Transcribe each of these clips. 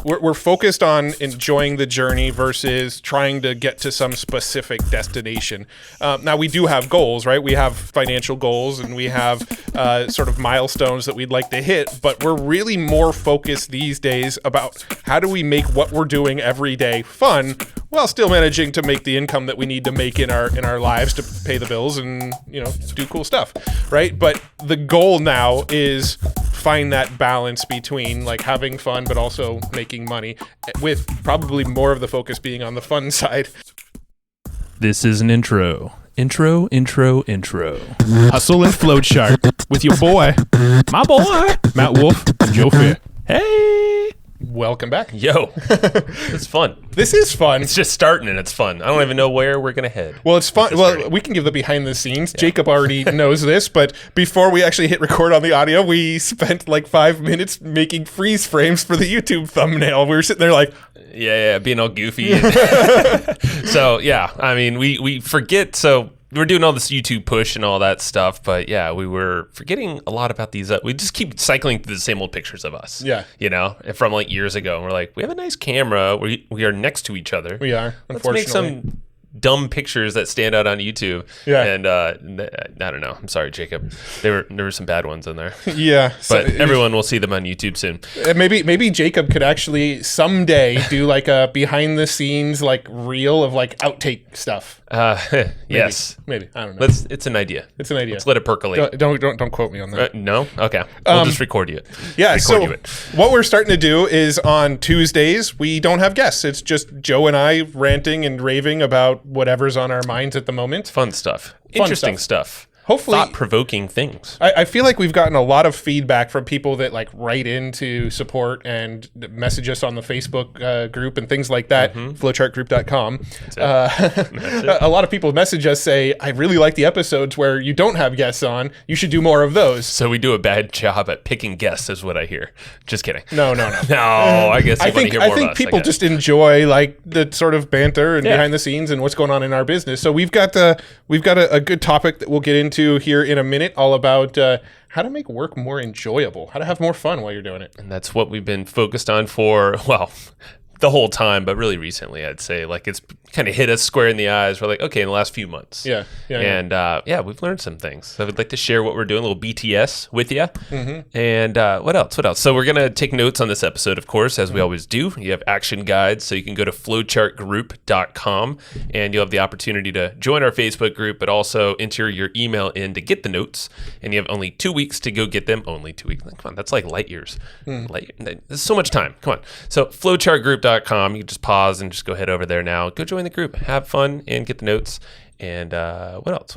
We're focused on enjoying the journey versus trying to get to some specific destination. Now, we do have goals, right? We have financial goals and we have sort of milestones that we'd like to hit, but we're really more focused these days about how do we make what we're doing every day fun while still managing to make the income that we need to make in our lives to pay the bills and, do cool stuff, right? But the goal now is find that balance between like having fun but also making money, with probably more of the focus being on the fun side. This is an intro. Intro. Hustle and Flowchart with your boy, my boy, Matt Wolfe and Joe Fier. Hey! Welcome back. Yo, it's fun. This is fun. It's just starting and it's fun. I don't even know where we're going to head. Well, it's fun. Well, we can give the behind the scenes. Yeah. Jacob already knows this, but before we actually hit record on the audio, we spent like 5 minutes making freeze frames for the YouTube thumbnail. We were sitting there like... Yeah, being all goofy. So, yeah, I mean, we forget, so... We're doing all this YouTube push and all that stuff, but yeah, we were forgetting a lot about these. We just keep cycling through the same old pictures of us. Yeah. From like years ago. And we're like, we have a nice camera. We are next to each other. We are, unfortunately. Let's make some dumb pictures that stand out on YouTube. Yeah. And I don't know. I'm sorry, Jacob. There were some bad ones in there. Yeah. But everyone will see them on YouTube soon. Maybe Jacob could actually someday do like a behind the scenes like reel of like outtake stuff. Yes. Maybe. I don't know. It's an idea. It's an idea. Let's let it percolate. Don't quote me on that. No? Okay. We'll just record you. Yeah. What we're starting to do is on Tuesdays, we don't have guests. It's just Joe and I ranting and raving about whatever's on our minds at the moment. Fun stuff. Interesting stuff. Hopefully thought-provoking things. I feel like we've gotten a lot of feedback from people that like write in to support and message us on the Facebook group and things like that, flowchartgroup.com. A lot of people message us, say, I really like the episodes where you don't have guests on. You should do more of those. So we do a bad job at picking guests is what I hear. Just kidding. No. No, I guess you want to hear more of us. I think people just enjoy like the sort of banter and behind the scenes and what's going on in our business. So we've got a good topic that we'll get into here in a minute, all about how to make work more enjoyable, how to have more fun while you're doing it. And that's what we've been focused on for, well, the whole time, but really recently, I'd say. Like, it's kind of hit us square in the eyes. We're like, okay, in the last few months. Yeah. And we've learned some things. So I'd like to share what we're doing, a little BTS with you. And what else? So we're going to take notes on this episode, of course, as we always do. You have action guides, so you can go to flowchartgroup.com, and you'll have the opportunity to join our Facebook group, but also enter your email in to get the notes. And you have only 2 weeks to go get them. Only 2 weeks. Come on, that's like light years. There's so much time. Come on. So flowchartgroup.com. You can just pause and just go head over there now. Go join the group, have fun, and get the notes. And what else?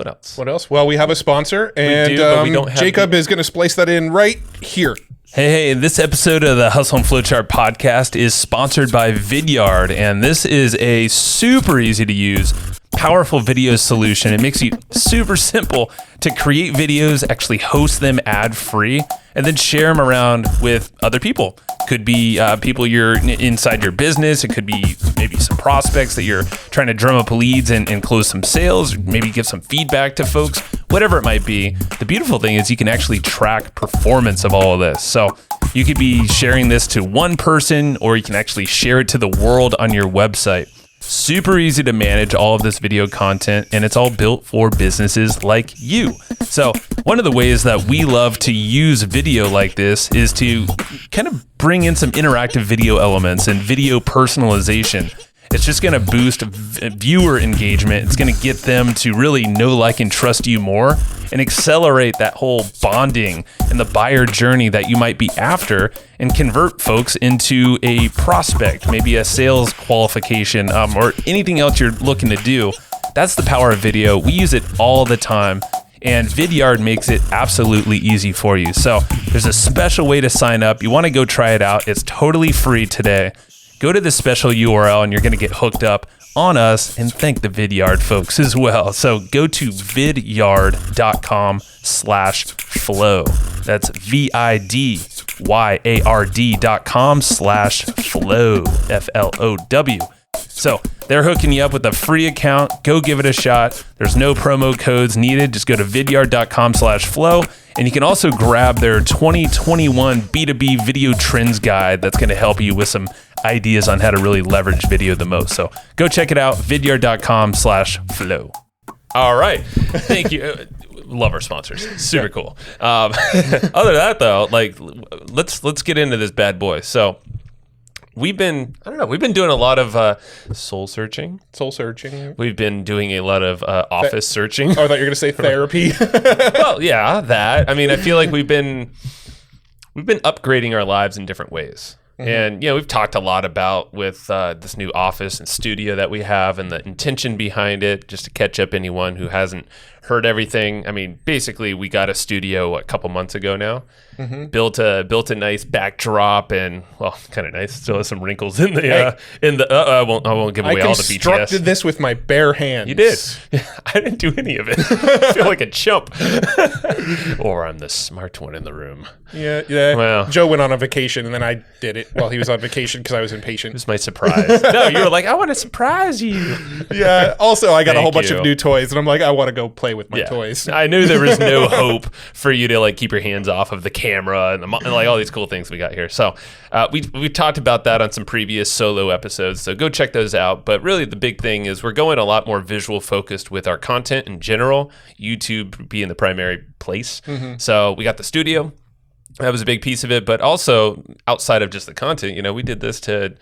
Well, we have a sponsor, and we don't have Jacob is going to splice that in right here. Hey, this episode of the Hustle and Flowchart podcast is sponsored by Vidyard, and this is a super easy to use, powerful video solution. It makes it super simple to create videos, actually host them ad-free, and then share them around with other people. Could be people you're inside your business. It could be maybe some prospects that you're trying to drum up leads and close some sales, maybe give some feedback to folks, whatever it might be. The beautiful thing is you can actually track performance of all of this. So you could be sharing this to one person, or you can actually share it to the world on your website. Super easy to manage all of this video content, and it's all built for businesses like you. So one of the ways that we love to use video like this is to kind of bring in some interactive video elements and video personalization. It's just going to boost viewer engagement. It's going to get them to really know, like, and trust you more, and accelerate that whole bonding and the buyer journey that you might be after, and convert folks into a prospect, maybe a sales qualification, or anything else you're looking to do. That's the power of video. We use it all the time, and Vidyard makes it absolutely easy for you. So there's a special way to sign up. You want to go try it out. It's totally free today. Go to this special URL and you're going to get hooked up on us, and thank the Vidyard folks as well. So go to vidyard.com/flow. That's vidyard.com/flow, FLOW. So they're hooking you up with a free account. Go give it a shot. There's no promo codes needed. Just go to vidyard.com/flow. And you can also grab their 2021 B2B video trends guide that's going to help you with some ideas on how to really leverage video the most. So go check it out, vidyard.com/flow. All right. Thank you. Love our sponsors. Super cool. Other than that, though, like let's get into this bad boy. So we've been doing a lot of soul searching. We've been doing a lot of office searching. Oh, I thought you were going to say therapy. Well, yeah, that. I mean, I feel like we've been upgrading our lives in different ways. And, we've talked a lot about with this new office and studio that we have and the intention behind it, just to catch up anyone who hasn't heard everything. I mean, basically, we got a studio a couple months ago now. Built a nice backdrop and, well, kind of nice. Still has some wrinkles in the I won't give away all the BTS. I constructed this with my bare hands. You did. I didn't do any of it. I feel like a chump. Or I'm the smart one in the room. Yeah. Well, Joe went on a vacation and then I did it while he was on vacation because I was impatient. It was my surprise. No, you were like, I want to surprise you. Yeah. Also, I got a whole bunch you. of new toys and I'm like, I want to go play with my toys. I knew there was no hope for you to like keep your hands off of the camera and like all these cool things we got here. So we talked about that on some previous solo episodes. So go check those out. But really the big thing is we're going a lot more visual focused with our content in general, YouTube being the primary place. So we got the studio. That was a big piece of it. But also outside of just the content, we did this to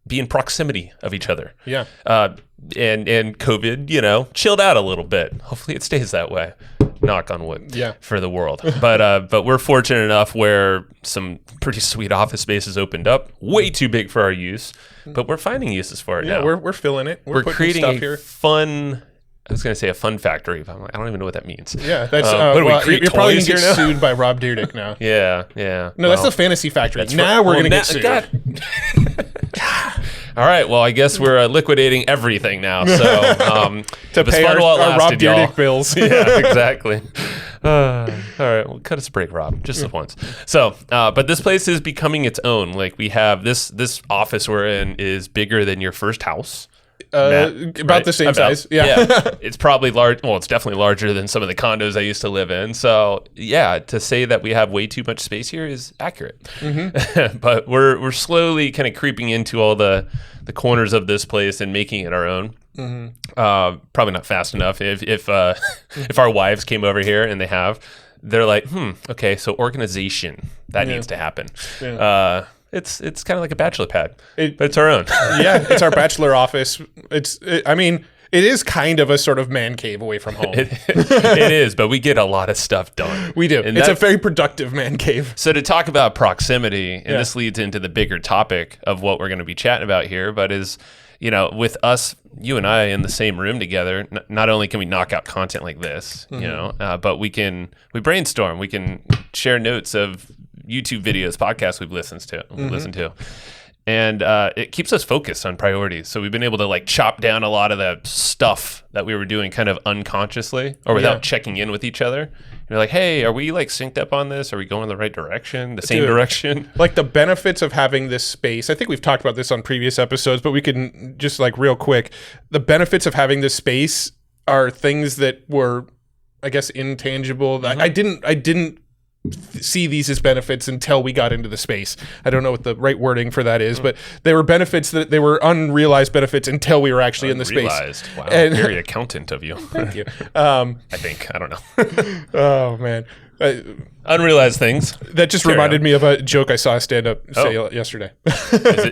be in proximity of each other. Yeah. And COVID, chilled out a little bit. Hopefully it stays that way. Knock on wood. Yeah. For the world. But we're fortunate enough where some pretty sweet office spaces opened up. Way too big for our use, but we're finding uses for it now. We're filling it. We're putting creating stuff a here. fun. I was going to say a fun factory, but I'm like, I don't even know what that means. Yeah, that's you're probably gonna get sued by Rob Dyrdek now. Yeah. No, that's the fantasy factory. Now we're gonna get sued. All right, well, I guess we're liquidating everything now. So to pay our Rob Dyrdek bills. Yeah, exactly. All right, well, cut us a break, Rob, just this once. So, but this place is becoming its own. Like we have this office we're in is bigger than your first house. About the same size. Yeah. It's probably large. Well, it's definitely larger than some of the condos I used to live in. So yeah, to say that we have way too much space here is accurate. But we're slowly kind of creeping into all the corners of this place and making it our own. Probably not fast enough. If our wives came over here and they're like, okay, so organization that needs to happen. Yeah. It's kind of like a bachelor pad, but it's our own. Yeah, it's our bachelor office. It is kind of a sort of man cave away from home. It is, but we get a lot of stuff done. We do. And it's a very productive man cave. So to talk about proximity, and this leads into the bigger topic of what we're going to be chatting about here, but is, with us, you and I in the same room together, not only can we knock out content like this, but we brainstorm. We can share notes of YouTube videos, podcasts we've listened to. And it keeps us focused on priorities. So we've been able to like chop down a lot of the stuff that we were doing kind of unconsciously or without checking in with each other. You're like, hey, are we like synced up on this? Are we going in the right direction? The same direction? Like the benefits of having this space. I think we've talked about this on previous episodes, but we can just like real quick. The benefits of having this space are things that were, I guess, intangible. I didn't see these as benefits until we got into the space. I don't know what the right wording for that is, but they were benefits they were unrealized benefits until we were actually in the space. Wow, very accountant of you. Thank you. I think. I don't know. Oh, man. Unrealized things. That just reminded me of a joke I saw a stand-up say yesterday.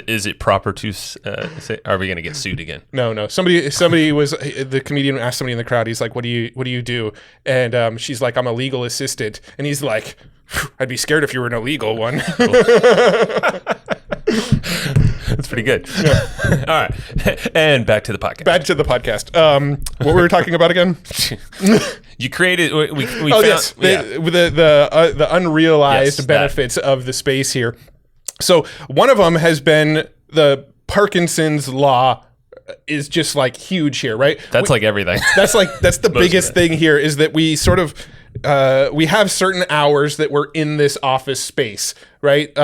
Is it proper to say? Are we going to get sued again? No. Somebody was the comedian asked somebody in the crowd. He's like, "What do you do?" And she's like, "I'm a legal assistant." And he's like, "I'd be scared if you were an illegal one." That's pretty good. Yeah. All right, and back to the podcast. What were we talking about again? You created. We found, the unrealized benefits of the space here. So one of them has been the Parkinson's law is just like huge here, right? That's like everything. That's the biggest thing here is that we sort of we have certain hours that we're in this office space, right?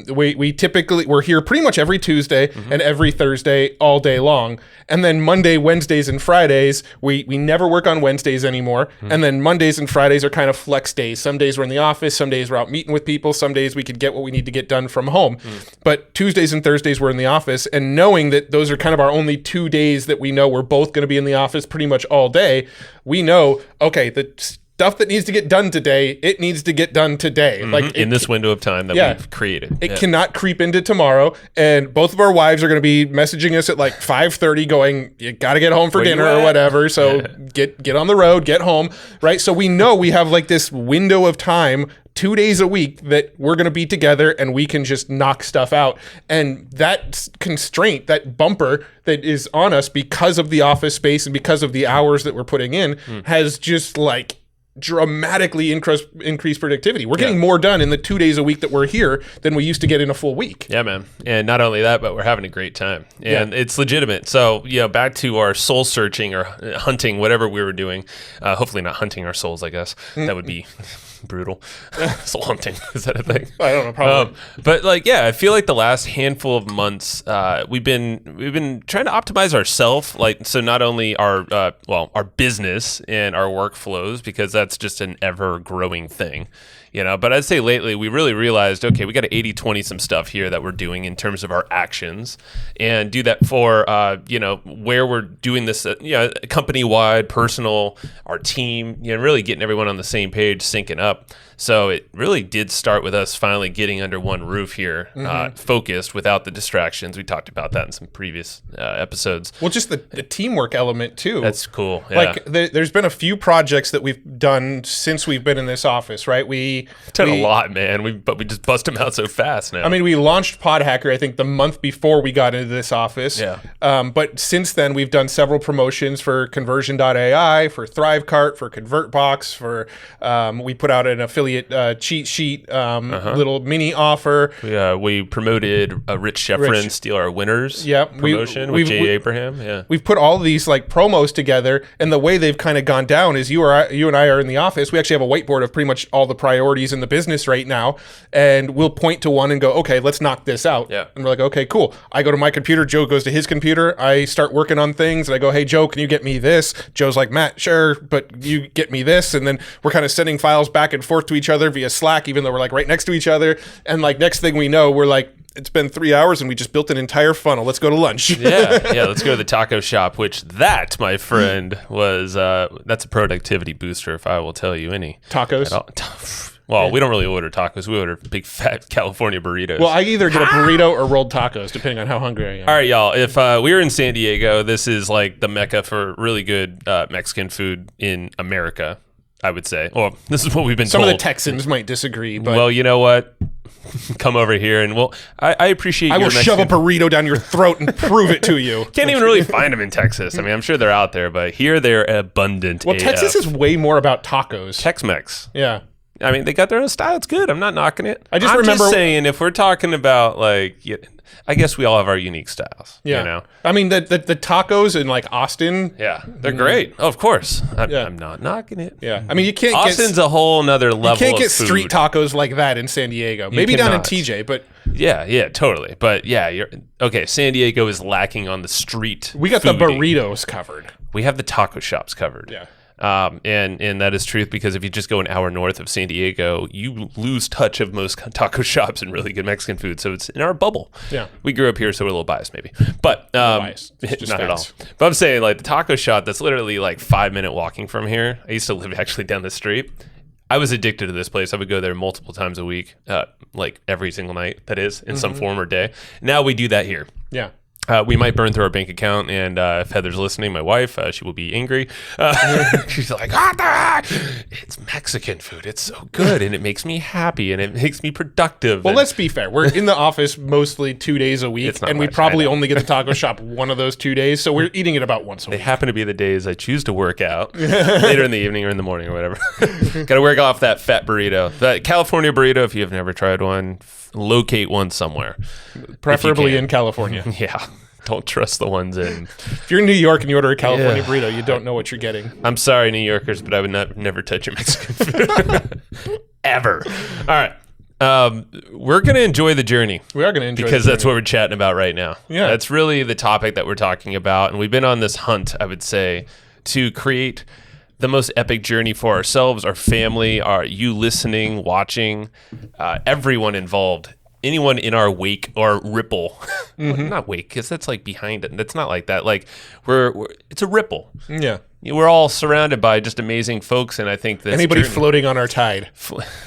We typically, we're here pretty much every Tuesday and every Thursday all day long. And then Monday, Wednesdays, and Fridays, we never work on Wednesdays anymore. And then Mondays and Fridays are kind of flex days. Some days we're in the office, some days we're out meeting with people, some days we could get what we need to get done from home. But Tuesdays and Thursdays we're in the office, and knowing that those are kind of our only 2 days that we know we're both going to be in the office pretty much all day, we know, okay, the stuff that needs to get done today, it needs to get done today. Like in this window of time that we've created. It cannot creep into tomorrow. And both of our wives are going to be messaging us at like 5:30 going, you got to get home for Where dinner you or at? whatever. So get on the road, get home, right? So we know we have like this window of time 2 days a week that we're going to be together and we can just knock stuff out. And that constraint, that bumper that is on us because of the office space and because of the hours that we're putting in has just like dramatically increased productivity. We're getting more done in the 2 days a week that we're here than we used to get in a full week. Yeah, man. And not only that, but we're having a great time. And it's legitimate. So, back to our soul searching or hunting, whatever we were doing. Hopefully not hunting our souls, I guess. That would be brutal. Soul hunting. Is that a thing? I don't know, probably. But I feel like the last handful of months, we've been trying to optimize ourselves. Like, so not only our business and our workflows, because that's just an ever growing thing, but I'd say lately we really realized, okay, we got to 80-20 some stuff here that we're doing in terms of our actions, and do that for, where we're doing this, company wide, personal, our team, really getting everyone on the same page, syncing up. So it really did start with us finally getting under one roof here, focused without the distractions. We talked about that in some previous episodes. Well, just the teamwork element too. That's cool. Yeah. Like there's been a few projects that we've done since we've been in this office, right? We done a lot, man. But we just bust them out so fast now. I mean, we launched Pod Hacker, I think, the month before we got into this office. Yeah. But since then, we've done several promotions for Conversion.ai, for Thrivecart, for ConvertBox, for we put out an affiliate cheat sheet, little mini offer. We promoted Rich Sheffrin, Steal Our Winners promotion with Jay Abraham. Yeah. We've put all these like promos together, and the way they've kind of gone down is you and I are in the office. We actually have a whiteboard of pretty much all the priorities in the business right now, and we'll point to one and go, okay, let's knock this out. Yeah. And we're like, okay, cool. I go to my computer, Joe goes to his computer, I start working on things, and I go, hey, Joe, can you get me this? Joe's like, Matt, sure, but you get me this. And then we're kind of sending files back and forth to each other via Slack, even though we're like right next to each other. And like next thing we know, we're like, it's been 3 hours and we just built an entire funnel. Let's go to lunch. yeah. Let's go to the taco shop, which that, my friend, was that's a productivity booster, if I will tell you any. Tacos? Well, we don't really order tacos. We order big fat California burritos. Well, I either get a burrito or rolled tacos, depending on how hungry I am. All right, y'all. If we were in San Diego, this is like the mecca for really good Mexican food in America, I would say. Well, this is what we've been told. Some of the Texans might disagree, but... Well, you know what? Come over here and I appreciate I will shove a burrito down your throat and prove it to you. Can't even really find them in Texas. I mean, I'm sure they're out there, but here they're abundant. Well, Texas is way more about tacos. Tex-Mex. Yeah. I mean, they got their own style. It's good. I'm not knocking it. I'm remember just saying, if we're talking about like, I guess we all have our unique styles. Yeah. I mean, the tacos in like Austin. Yeah, they're great. Oh, of course. I'm not knocking it. Yeah. I mean, you can't. Austin's a whole nother level. You can't get of food. street tacos like that in San Diego. Maybe down in TJ, but. Yeah, totally. But yeah, okay. San Diego is lacking on the street. We got the burritos covered. We have the taco shops covered. Yeah. And that is truth, because if you just go an hour north of San Diego, you lose touch of most taco shops and really good Mexican food. So it's in our bubble. Yeah. We grew up here, so we're a little biased maybe, but biased. Not at all. But I'm saying like the taco shop that's literally like 5-minute walking from here. I used to live actually down the street. I was addicted to this place. I would go there multiple times a week, like every single night, that is, in some form or day. Now we do that here. Yeah. We might burn through our bank account, and if Heather's listening, my wife, she will be angry. She's like, it's Mexican food. It's so good, and it makes me happy, and it makes me productive. Well, let's be fair. We're in the office mostly 2 days a week, and we probably only get the taco shop one of those 2 days, so we're eating it about once a week. They happen to be the days I choose to work out, later in the evening or in the morning or whatever. Got to work off that fat burrito. That California burrito, if you have never tried one, locate one somewhere. Preferably in California. Yeah. Don't trust the ones in. If you're in New York and you order a California burrito, you don't know what you're getting. I'm sorry, New Yorkers, but I would never touch your Mexican food. Ever. All right. We're going to enjoy the journey. We are going to enjoy because the journey. that's what we're chatting about right now. Yeah. That's really the topic that we're talking about. And we've been on this hunt, I would say, to create the most epic journey for ourselves, our family, you listening, watching, everyone involved. Anyone in our wake or ripple, not wake, because that's like behind it. That's not like that. Like it's a ripple. Yeah. We're all surrounded by just amazing folks, and I think that anybody floating on our tide.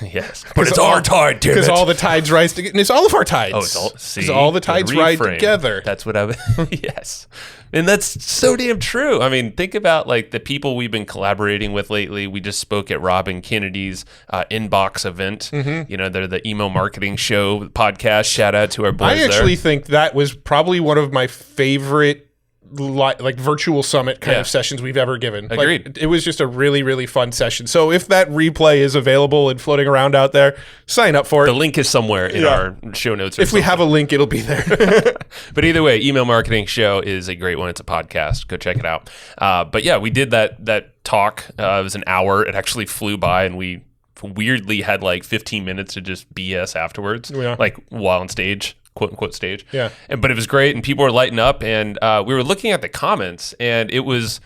Yes, but it's our tide, damn it. Because all the tides rise together. And it's all of our tides. Oh, it's all. See, all the tides ride reframe. together. That's what I would. Yes, and that's so damn true. I mean, think about like the people we've been collaborating with lately. We just spoke at Robin Kennedy's Inbox event. You know, they're the email marketing show podcast. Shout out to our boys. I actually think that was probably one of my favorite like virtual summit kind of sessions we've ever given. Agreed. Like, it was just a really, really fun session. So if that replay is available and floating around out there, sign up for it. The link is somewhere in our show notes. If we have a link, it'll be there. But either way, email marketing show is a great one. It's a podcast. Go check it out. But yeah, we did that talk. It was an hour. It actually flew by, and we weirdly had like 15 minutes to just BS afterwards, like while on stage. "Quote unquote" stage. Yeah. But it was great, and people were lighting up, and we were looking at the comments, and it was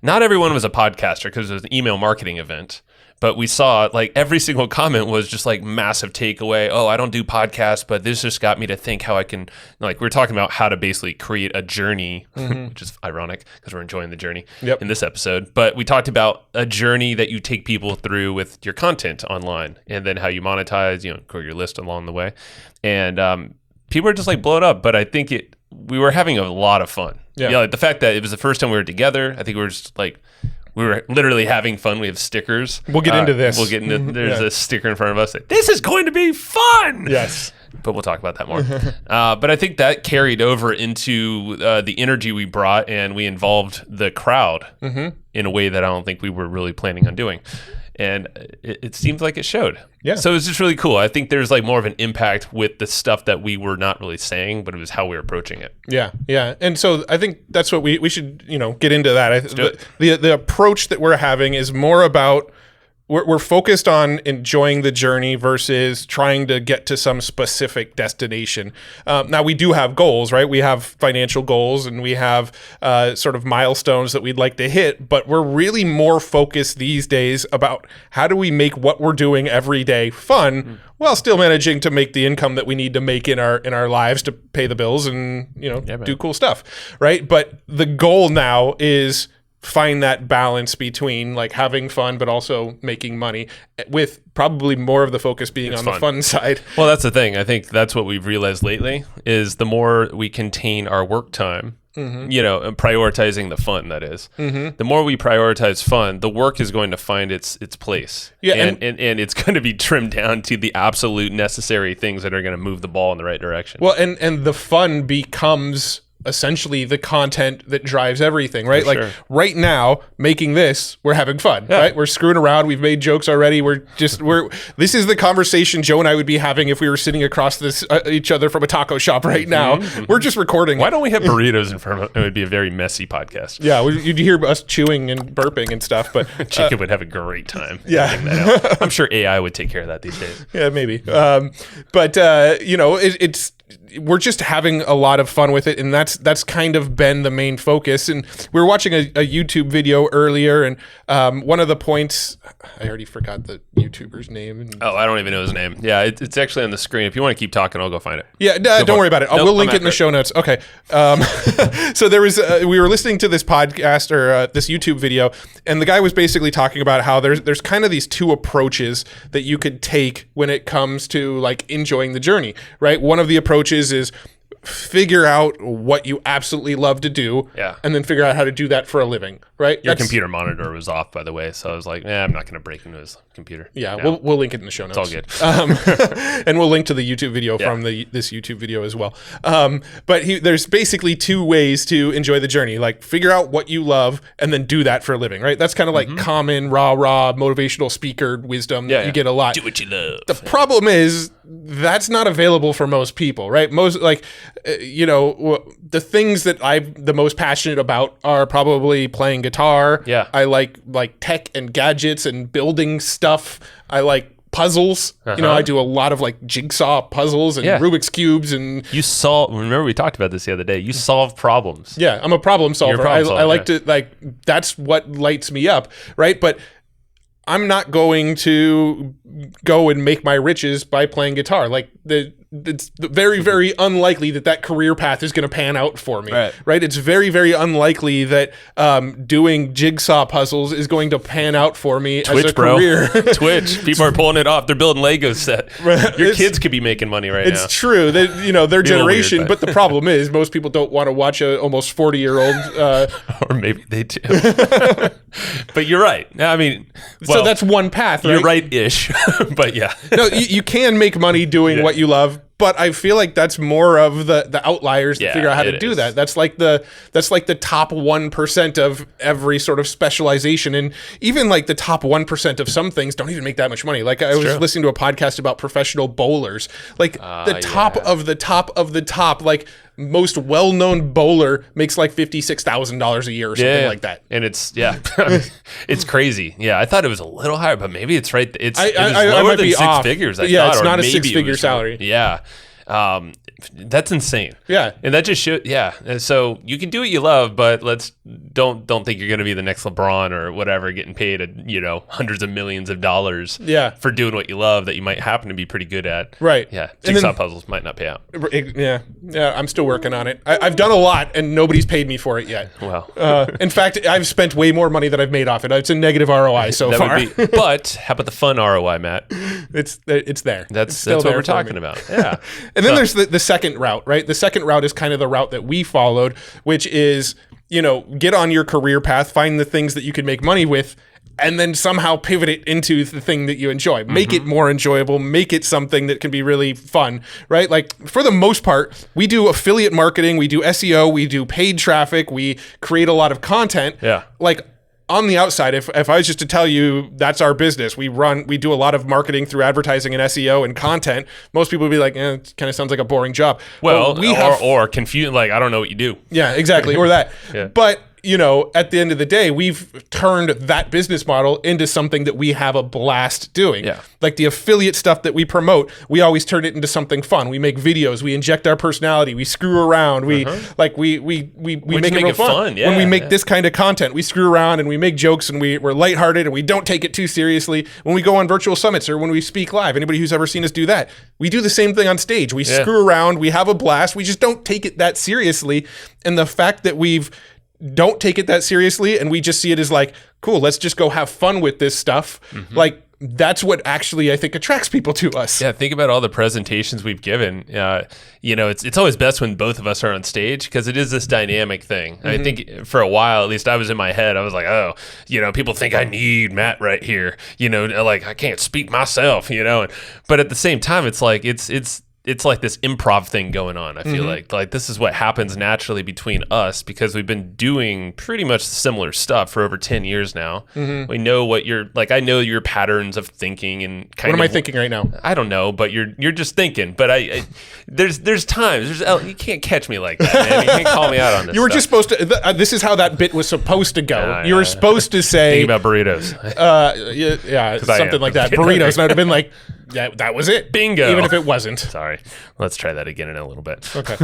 not everyone was a podcaster because it was an email marketing event. But we saw like every single comment was just like massive takeaway. Oh, I don't do podcasts, but this just got me to think how I can, like, we're talking about how to basically create a journey, which is ironic because we're enjoying the journey in this episode. But we talked about a journey that you take people through with your content online, and then how you monetize, grow your list along the way. And people are just like blown up, but I think we were having a lot of fun. Yeah. Like the fact that it was the first time we were together, I think we were just like, we were literally having fun. We have stickers. We'll get into this. There's a sticker in front of us that this is going to be fun. Yes. But we'll talk about that more. But I think that carried over into the energy we brought, and we involved the crowd in a way that I don't think we were really planning on doing. And it seems like it showed. Yeah. So it was just really cool. I think there's like more of an impact with the stuff that we were not really saying, but it was how we were approaching it. Yeah, yeah. And so I think that's what we should, get into that. The approach that we're having is more about we're focused on enjoying the journey versus trying to get to some specific destination. Now, we do have goals, right? We have financial goals, and we have sort of milestones that we'd like to hit, but we're really more focused these days about how do we make what we're doing every day fun while still managing to make the income that we need to make in our lives to pay the bills and, do cool stuff, right? But the goal now is find that balance between like having fun but also making money, with probably more of the focus being on the fun side. Well, that's the thing. I think that's what we've realized lately is the more we contain our work time, and prioritizing the fun, that is. The more we prioritize fun, the work is going to find its place. Yeah, and it's going to be trimmed down to the absolute necessary things that are going to move the ball in the right direction. Well, and the fun becomes essentially the content that drives everything, right? Right now, making this, we're having fun, right? We're screwing around. We've made jokes already. This is the conversation Joe and I would be having if we were sitting across each other from a taco shop right now. We're just recording. Why don't we have burritos in front of it? It would be a very messy podcast. Yeah, you'd hear us chewing and burping and stuff, but Chicken would have a great time. Yeah. I'm sure AI would take care of that these days. Yeah, maybe. We're just having a lot of fun with it, and that's kind of been the main focus. And we were watching a YouTube video earlier, and one of the points, I already forgot the YouTuber's name. I don't even know his name. Yeah, it's actually on the screen. If you want to keep talking, I'll go find it. Yeah, don't worry about it. We'll link it in the show notes. Okay. So there was we were listening to this podcast or this YouTube video, and the guy was basically talking about how there's kind of these two approaches that you could take when it comes to like enjoying the journey, right? One of the approaches is figure out what you absolutely love to do, and then figure out how to do that for a living, right? Your computer monitor was off, by the way, so I was like, I'm not going to break into his computer. Yeah, we'll link it in the show notes. It's all good. And we'll link to the YouTube video from this YouTube video as well. But there's basically two ways to enjoy the journey, like figure out what you love and then do that for a living, right? That's kind of like common rah motivational speaker wisdom that you get a lot. Do what you love. The problem is that's not available for most people, right? Most, like, the things that I'm the most passionate about are probably playing guitar. Yeah. I like tech and gadgets and building stuff. I like puzzles. I do a lot of like jigsaw puzzles and Rubik's cubes, and remember we talked about this the other day. You solve problems. Yeah, I'm a problem solver. You're a problem solver, I like to that's what lights me up, right? But I'm not going to go and make my riches by playing guitar. Like it's very, very unlikely that career path is going to pan out for me. Right? It's very, very unlikely that doing jigsaw puzzles is going to pan out for me as a career. Twitch. People are pulling it off. They're building Lego set. Your kids could be making money right now. It's true. That their generation. But the problem is most people don't want to watch a almost 40-year-old. Or maybe they do. But you're right. I mean, so that's one path. Right? You're right-ish. But yeah. No, you can make money doing what you love. But I feel like that's more of the outliers that figure out how to do that. That's like the top 1% of every sort of specialization, and even like the top 1% of some things don't even make that much money. Like I was listening to a podcast about professional bowlers, like the top of the top of the top, like most well-known bowler makes like $56,000 a year or something like that. And it's it's crazy. Yeah, I thought it was a little higher, but maybe it's right. It was lower than six figures. It's not a six-figure salary. Yeah. That's insane. Yeah. And that just shows, And so you can do what you love, but don't think you're going to be the next LeBron or whatever, getting paid, hundreds of millions of dollars for doing what you love that you might happen to be pretty good at. Right. Yeah. Jigsaw puzzles might not pay out. Yeah. I'm still working on it. I've done a lot and nobody's paid me for it yet. Wow. In fact, I've spent way more money than I've made off it. It's a negative ROI so far. But how about the fun ROI, Matt? It's there. That's what we're talking about. Yeah. And then there's the second route, right? The second route is kind of the route that we followed, which is, get on your career path, find the things that you can make money with, and then somehow pivot it into the thing that you enjoy. Make it more enjoyable, make it something that can be really fun, right? Like for the most part, we do affiliate marketing, we do SEO, we do paid traffic, we create a lot of content. Yeah. Like on the outside, if I was just to tell you that's our business, we do a lot of marketing through advertising and SEO and content, most people would be like, it kind of sounds like a boring job. Well, or confused, like, I don't know what you do. Yeah, exactly, or that. But at the end of the day, we've turned that business model into something that we have a blast doing. Yeah. Like the affiliate stuff that we promote, we always turn it into something fun. We make videos, we inject our personality, we screw around, we make it real fun. Yeah, when we make this kind of content, we screw around and we make jokes and we're lighthearted and we don't take it too seriously. When we go on virtual summits or when we speak live, anybody who's ever seen us do that, we do the same thing on stage. We screw around, we have a blast, we just don't take it that seriously. And the fact that don't take it that seriously and we just see it as like, cool, let's just go have fun with this stuff. Like that's what actually I think attracts people to us. Yeah, think about all the presentations we've given. It's always best when both of us are on stage because it is this dynamic thing. I think for a while, at least I was in my head, I was like, people think I need Matt right here. Like I can't speak myself, But at the same time, it's like it's like this improv thing going on. I feel like this is what happens naturally between us because we've been doing pretty much similar stuff for over 10 years now. We know what I know your patterns of thinking and kind of. What am I thinking right now? I don't know, but you're just thinking. But there's times you can't catch me like that, man. You can't call me out on this. You were just supposed to. This is how that bit was supposed to go. You were supposed to say thinking about burritos. Something like that. Burritos, and I'd have been like. Yeah, that was it. Bingo. Even if it wasn't. Sorry. Let's try that again in a little bit. Okay.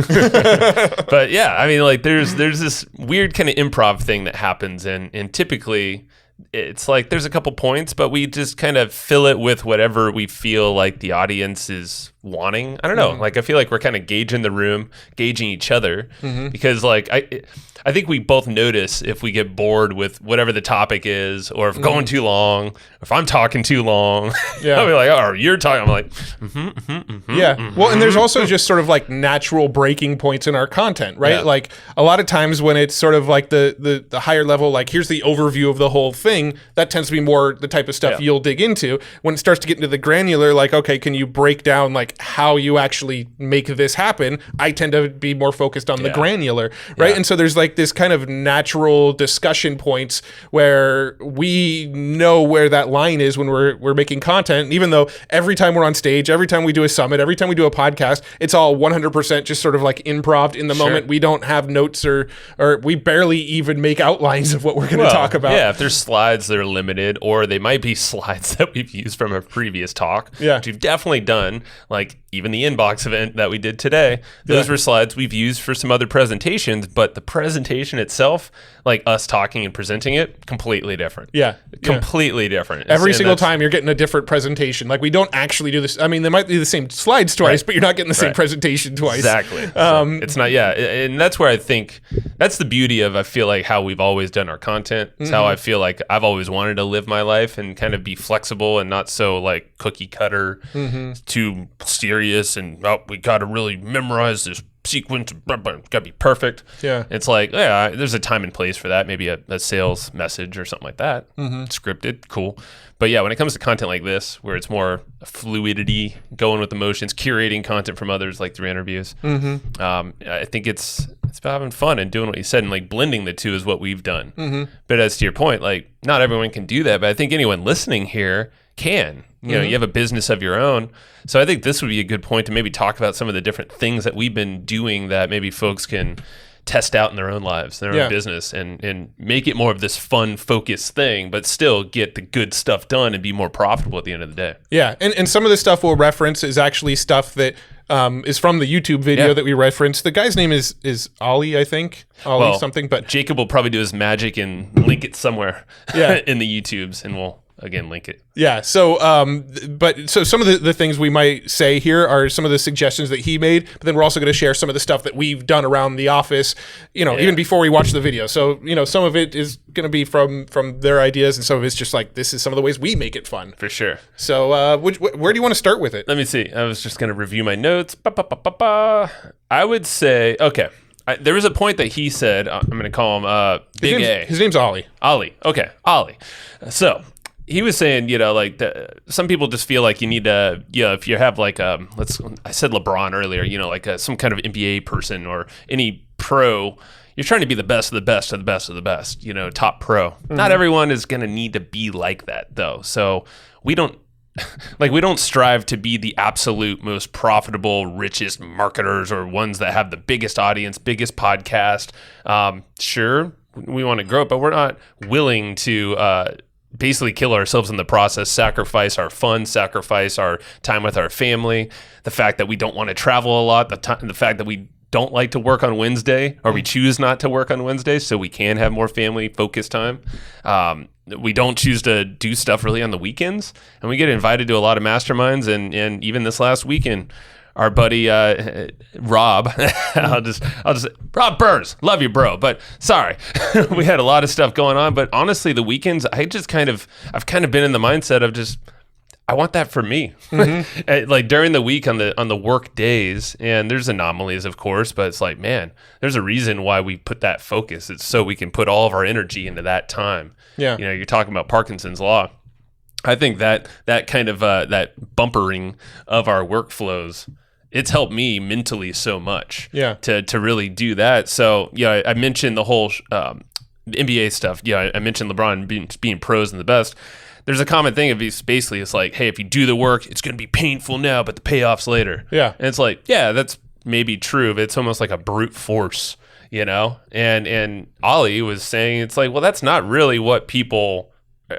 But yeah, I mean, like there's this weird kind of improv thing that happens, and typically it's like there's a couple points, but we just kind of fill it with whatever we feel like the audience is wanting. I don't know. Like I feel like we're kind of gauging the room, gauging each other, because like I think we both notice if we get bored with whatever the topic is, or if going too long, if I'm talking too long. I'll be like, oh, you're talking. I'm like, Well, and there's also just sort of like natural breaking points in our content, right? Yeah. Like a lot of times when it's sort of like the higher level, like here's the overview of the whole thing, that tends to be more the type of stuff you'll dig into. When it starts to get into the granular, like, okay, can you break down like like how you actually make this happen. I tend to be more focused on the granular, right? Yeah. And so there's like this kind of natural discussion points where we know where that line is when we're making content. And even though every time we're on stage, every time we do a summit, every time we do a podcast, it's all 100% just sort of like improv in the moment. We don't have notes or we barely even make outlines of what we're going to talk about. Yeah, if there's slides, they're limited, or they might be slides that we've used from a previous talk. Yeah. Which we've definitely done, like even the inbox event that we did today. Those were slides we've used for some other presentations, but the presentation itself, like us talking and presenting it, completely different. Yeah. Completely different. Every And single that's- time you're getting a different presentation. Like we don't actually do this. I mean, they might be the same slides twice, but you're not getting the same presentation twice. Exactly. So it's not, and that's where I think that's the beauty of, I feel like, how we've always done our content. It's how I feel like I've always wanted to live my life and kind of be flexible and not so like cookie cutter, too serious, and we got to really memorize this sequence, got to be perfect. Yeah. It's like, there's a time and place for that. Maybe a sales message or something like that. Scripted, cool. But yeah, when it comes to content like this, where it's more fluidity, going with emotions, curating content from others, like through interviews, I think it's about having fun and doing what you said, and like blending the two is what we've done. But as to your point, like not everyone can do that, but I think anyone listening here can. You know, you have a business of your own. So I think this would be a good point to maybe talk about some of the different things that we've been doing that maybe folks can test out in their own lives, their own business, and make it more of this fun, focused thing, but still get the good stuff done and be more profitable at the end of the day. Yeah, and some of the stuff we'll reference is actually stuff that is from the YouTube video that we referenced. The guy's name is Ollie, I think. Ollie something, but Jacob will probably do his magic and link it somewhere in the YouTubes, and we'll again link it. Yeah. So, so some of the things we might say here are some of the suggestions that he made, but then we're also going to share some of the stuff that we've done around the office, even before we watch the video. So, some of it is going to be from their ideas, and some of it's just like, this is some of the ways we make it fun. For sure. So, where do you want to start with it? Let me see. I was just going to review my notes. I would say, okay. There was a point that he said, I'm going to call him Big A. His name's Ollie. Ollie. Okay. Ollie. So, he was saying, like some people just feel like you need to, if you have like I said LeBron earlier, like some kind of NBA person or any pro, you're trying to be the best of the best of the best of the best, top pro. Not everyone is going to need to be like that though. So we don't strive to be the absolute most profitable, richest marketers or ones that have the biggest audience, biggest podcast. Sure, we want to grow it, but we're not willing to, basically kill ourselves in the process, sacrifice our fun, sacrifice our time with our family, the fact that we don't want to travel a lot, the fact that we don't like to work on Wednesday, or we choose not to work on Wednesday so we can have more family focused time. We don't choose to do stuff really on the weekends, and we get invited to a lot of masterminds, and even this last weekend, our buddy Rob, I'll just Rob Burns, love you, bro. But sorry, we had a lot of stuff going on. But honestly, the weekends, I've kind of been in the mindset of just, I want that for me. Like during the week on the work days, and there's anomalies, of course, but it's like, man, there's a reason why we put that focus. It's so we can put all of our energy into that time. Yeah, you're talking about Parkinson's law. I think that kind of that bumpering of our workflows, it's helped me mentally so much to really do that. So, I mentioned the whole NBA stuff. I mentioned LeBron being pros and the best. There's a common thing of basically it's like, hey, if you do the work, it's going to be painful now, but the payoff's later. Yeah. And it's like, that's maybe true, but it's almost like a brute force, And Ollie was saying, it's like, well, that's not really what people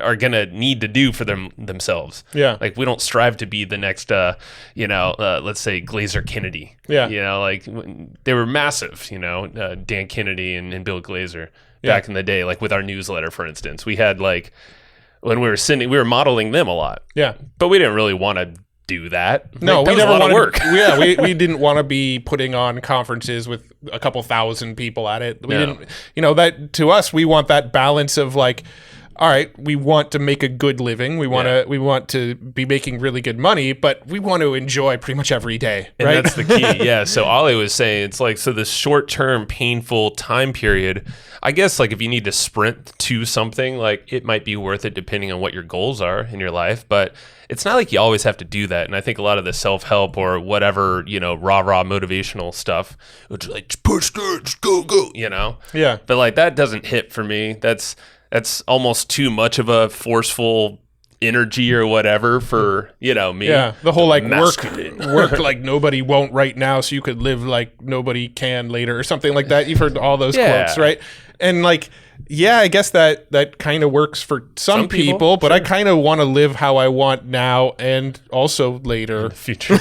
are gonna need to do for themselves. Yeah, like we don't strive to be the next, let's say Glazer Kennedy. Yeah, like they were massive. Dan Kennedy and Bill Glazer back in the day. Like with our newsletter, for instance, we had like when we were modeling them a lot. Yeah, but we didn't really want to do that. No, we never wanted to work. we didn't want to be putting on conferences with a couple thousand people at it. We didn't. That to us, we want that balance of like, all right, we want to make a good living. We want to be making really good money, but we want to enjoy pretty much every day, and right? that's the key. Yeah. So Ollie was saying it's like, so the short-term painful time period, I guess like if you need to sprint to something, like it might be worth it depending on what your goals are in your life, but it's not like you always have to do that. And I think a lot of the self-help or whatever, rah-rah motivational stuff, which is like, push through, just go, Yeah. But like that doesn't hit for me. That's almost too much of a forceful energy or whatever for, me. Yeah. The whole like masculine. work like nobody won't right now, so you could live like nobody can later or something like that. You've heard all those quotes, right? And like, yeah, I guess that kind of works for some people, but I kind of want to live how I want now and also later. In the future.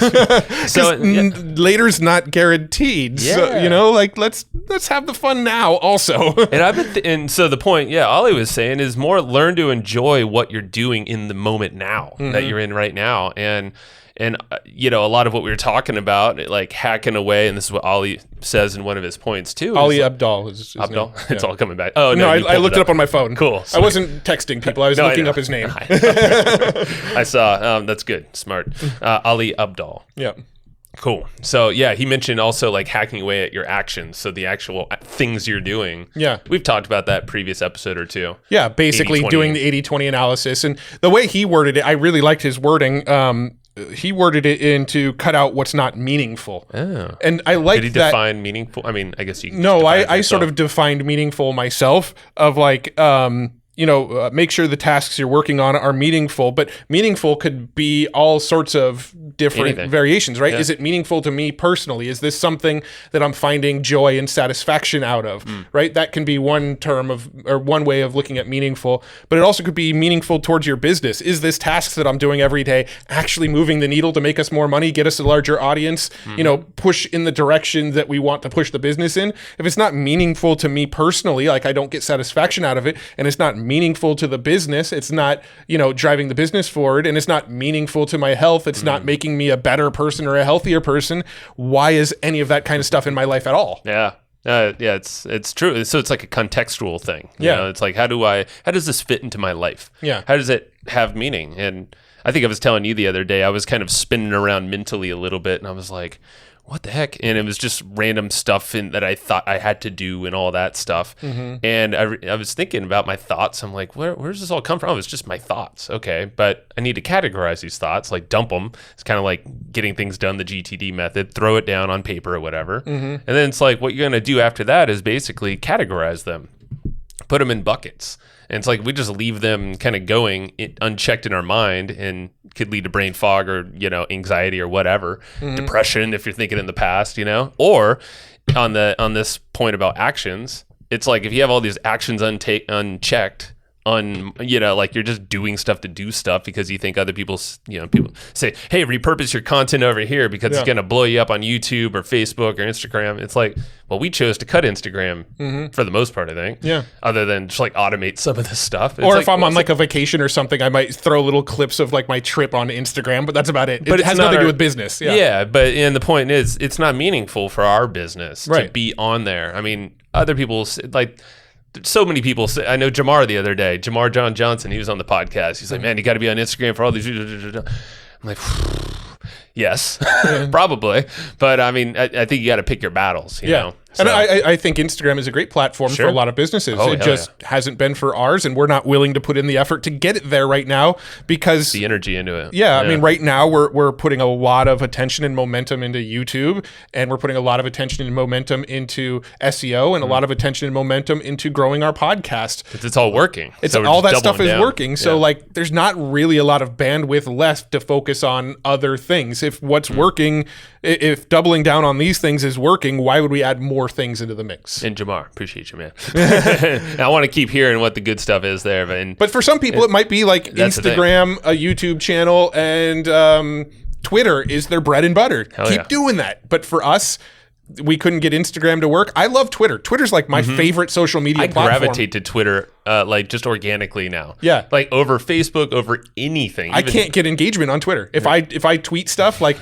So later's not guaranteed. Yeah. So, like let's have the fun now also. And so the point, Ollie was saying is more learn to enjoy what you're doing in the moment now that you're in right now. And a lot of what we were talking about, like hacking away, and this is what Ollie says in one of his points too. Ali Abdaal is his Abdaal? name. It's Yeah. all coming back. Oh, No, I looked it up on my phone. Cool. I wasn't texting people. I was looking up his name. I saw. That's good. Smart. Ali Abdaal. Yeah. Cool. So he mentioned also like hacking away at your actions. So the actual things you're doing. Yeah. We've talked about that previous episode or two. Yeah, basically 80-20. doing the 80-20 analysis. And the way he worded it, I really liked his wording. He worded it into cut out what's not meaningful. Oh. And I like Did he that. define meaningful? I mean, I guess you can No, just define I sort of defined meaningful myself of like, make sure the tasks you're working on are meaningful, but meaningful could be all sorts of different Anything. variations, right? Yeah. Is it meaningful to me personally? Is this something that I'm finding joy and satisfaction out of, right? That can be one way of looking at meaningful, but it also could be meaningful towards your business. Is this task that I'm doing every day actually moving the needle to make us more money, get us a larger audience, push in the direction that we want to push the business in? If it's not meaningful to me personally, like I don't get satisfaction out of it, and it's not meaningful to the business, it's not, driving the business forward, and it's not meaningful to my health, it's not making me a better person or a healthier person, why is any of that kind of stuff in my life at all? Yeah. It's true. So it's like a contextual thing. Yeah. It's like, how does this fit into my life? Yeah. How does it have meaning? And I think I was telling you the other day, I was kind of spinning around mentally a little bit, and I was like, what the heck? And it was just random stuff that I thought I had to do and all that stuff. And I was thinking about my thoughts. I'm like, where's this all come from? It's just my thoughts. Okay. But I need to categorize these thoughts, like dump them. It's kind of like getting things done, the GTD method, throw it down on paper or whatever. And then it's like, what you're going to do after that is basically categorize them, put them in buckets. And it's like we just leave them kind of going unchecked in our mind, and could lead to brain fog or, anxiety or whatever, depression if you're thinking in the past, or on this point about actions, it's like if you have all these actions unchecked, like you're just doing stuff to do stuff because you think other people say, hey, repurpose your content over here because it's going to blow you up on YouTube or Facebook or Instagram. It's like, well, we chose to cut Instagram for the most part, I think. Yeah. Other than just like automate some of this stuff. Or if I'm on like a vacation or something, I might throw little clips of like my trip on Instagram, but that's about it. But it has nothing to do with business. Yeah. But the point is, it's not meaningful for our business to be on there. I mean, other people like. So many people say, I know Jamar the other day, Jamar John Johnson, he was on the podcast. He's like, man, you got to be on Instagram for all these. I'm like, yes, probably. But I mean, I think you got to pick your battles, you know? And I think Instagram is a great platform for a lot of businesses. It just hasn't been for ours, and we're not willing to put in the effort to get it there right now because the energy into it. Yeah, I mean, right now we're putting a lot of attention and momentum into YouTube, and we're putting a lot of attention and momentum into SEO, and a lot of attention and momentum into growing our podcast. It's all working. It's all that stuff is working. So like, there's not really a lot of bandwidth left to focus on other things. If what's working, if doubling down on these things is working, why would we add more things into the mix? And Jamar, appreciate you, man. I want to keep hearing what the good stuff is there. But for some people, it might be like Instagram, a YouTube channel, and Twitter is their bread and butter. Keep doing that. But for us, we couldn't get Instagram to work. I love Twitter. Twitter's like my favorite social media platform. I gravitate to Twitter like just organically now. Yeah. Like over Facebook, over anything. I can't get engagement on Twitter. If I tweet stuff, like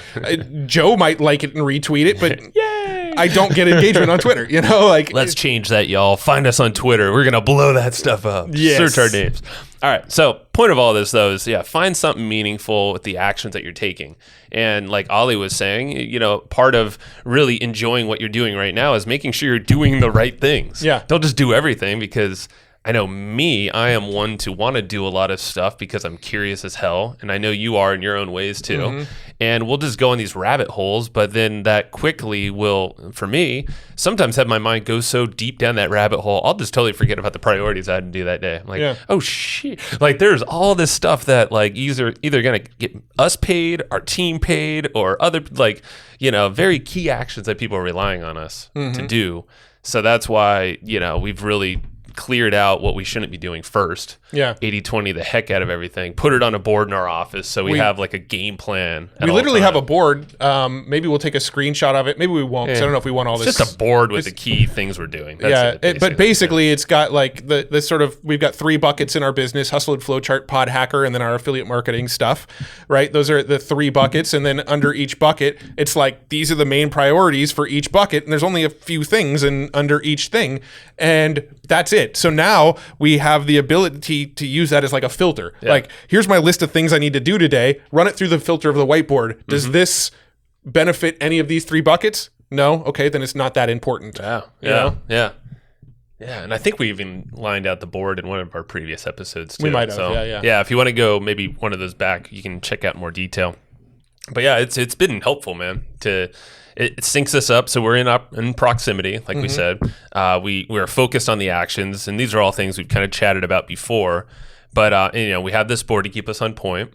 Joe might like it and retweet it, but yay. I don't get engagement on Twitter. You know, like Let's change that, y'all. Find us on Twitter. We're gonna blow that stuff up. Yes. Search our names. All right. So point of all this though is find something meaningful with the actions that you're taking. And like Ollie was saying, you know, part of really enjoying what you're doing right now is making sure you're doing the right things. Yeah. Don't just do everything, because I know me, I am one to want to do a lot of stuff because I'm curious as hell. And I know you are in your own ways too. Mm-hmm. And we'll just go in these rabbit holes, but then that quickly will, for me, sometimes have my mind go so deep down that rabbit hole, I'll just totally forget about the priorities I had to do that day. I'm like, oh shit. Like there's all this stuff that like either going to get us paid, our team paid, or other like, you know, very key actions that people are relying on us to do. So that's why, you know, we've really cleared out what we shouldn't be doing first. 80-20 the heck out of everything. Put it on a board in our office so we have like a game plan. We literally have a board. Maybe we'll take a screenshot of it. Maybe we won't. 'Cause I don't know if we want all this. It's just a board with the key things we're doing. That's but basically it's got like the sort of, we've got 3 buckets in our business: Hustle and Flowchart, Pod Hacker, and then our affiliate marketing stuff, right? Those are the 3 buckets. And then under each bucket, it's like, these are the main priorities for each bucket. And there's only a few things under each thing. And that's it. So now we have the ability to use that as like a filter. Like, here's my list of things I need to do today. Run it through the filter of the whiteboard. Does this benefit any of these 3 buckets? No? Okay, then it's not that important. Yeah. And I think we even lined out the board in one of our previous episodes too. We might have, so, yeah. If you want to go maybe one of those back, you can check out more detail. But yeah, it's been helpful, man, it syncs us up, so we're in proximity, like we said. We're focused on the actions, and these are all things we've kind of chatted about before. But you know, we have this board to keep us on point,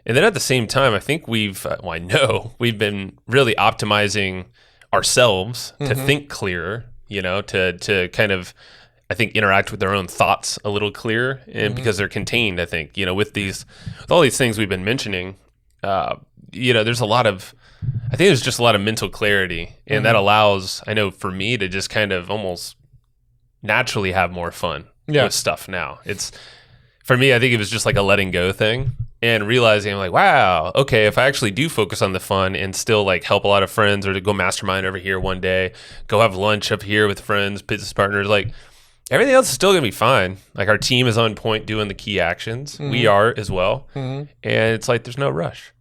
and then at the same time, I think I know we've been really optimizing ourselves to think clearer. You know, to kind of, I think, interact with their own thoughts a little clearer, and because they're contained, I think, you know, with all these things we've been mentioning. You know, there's just a lot of mental clarity, and that allows, I know for me, to just kind of almost naturally have more fun with stuff now. For me, I think it was just like a letting go thing, and realizing I'm like, wow, okay, if I actually do focus on the fun and still like help a lot of friends, or to go mastermind over here one day, go have lunch up here with friends, business partners, like everything else is still gonna be fine. Like our team is on point doing the key actions. We are as well. And it's like, there's no rush.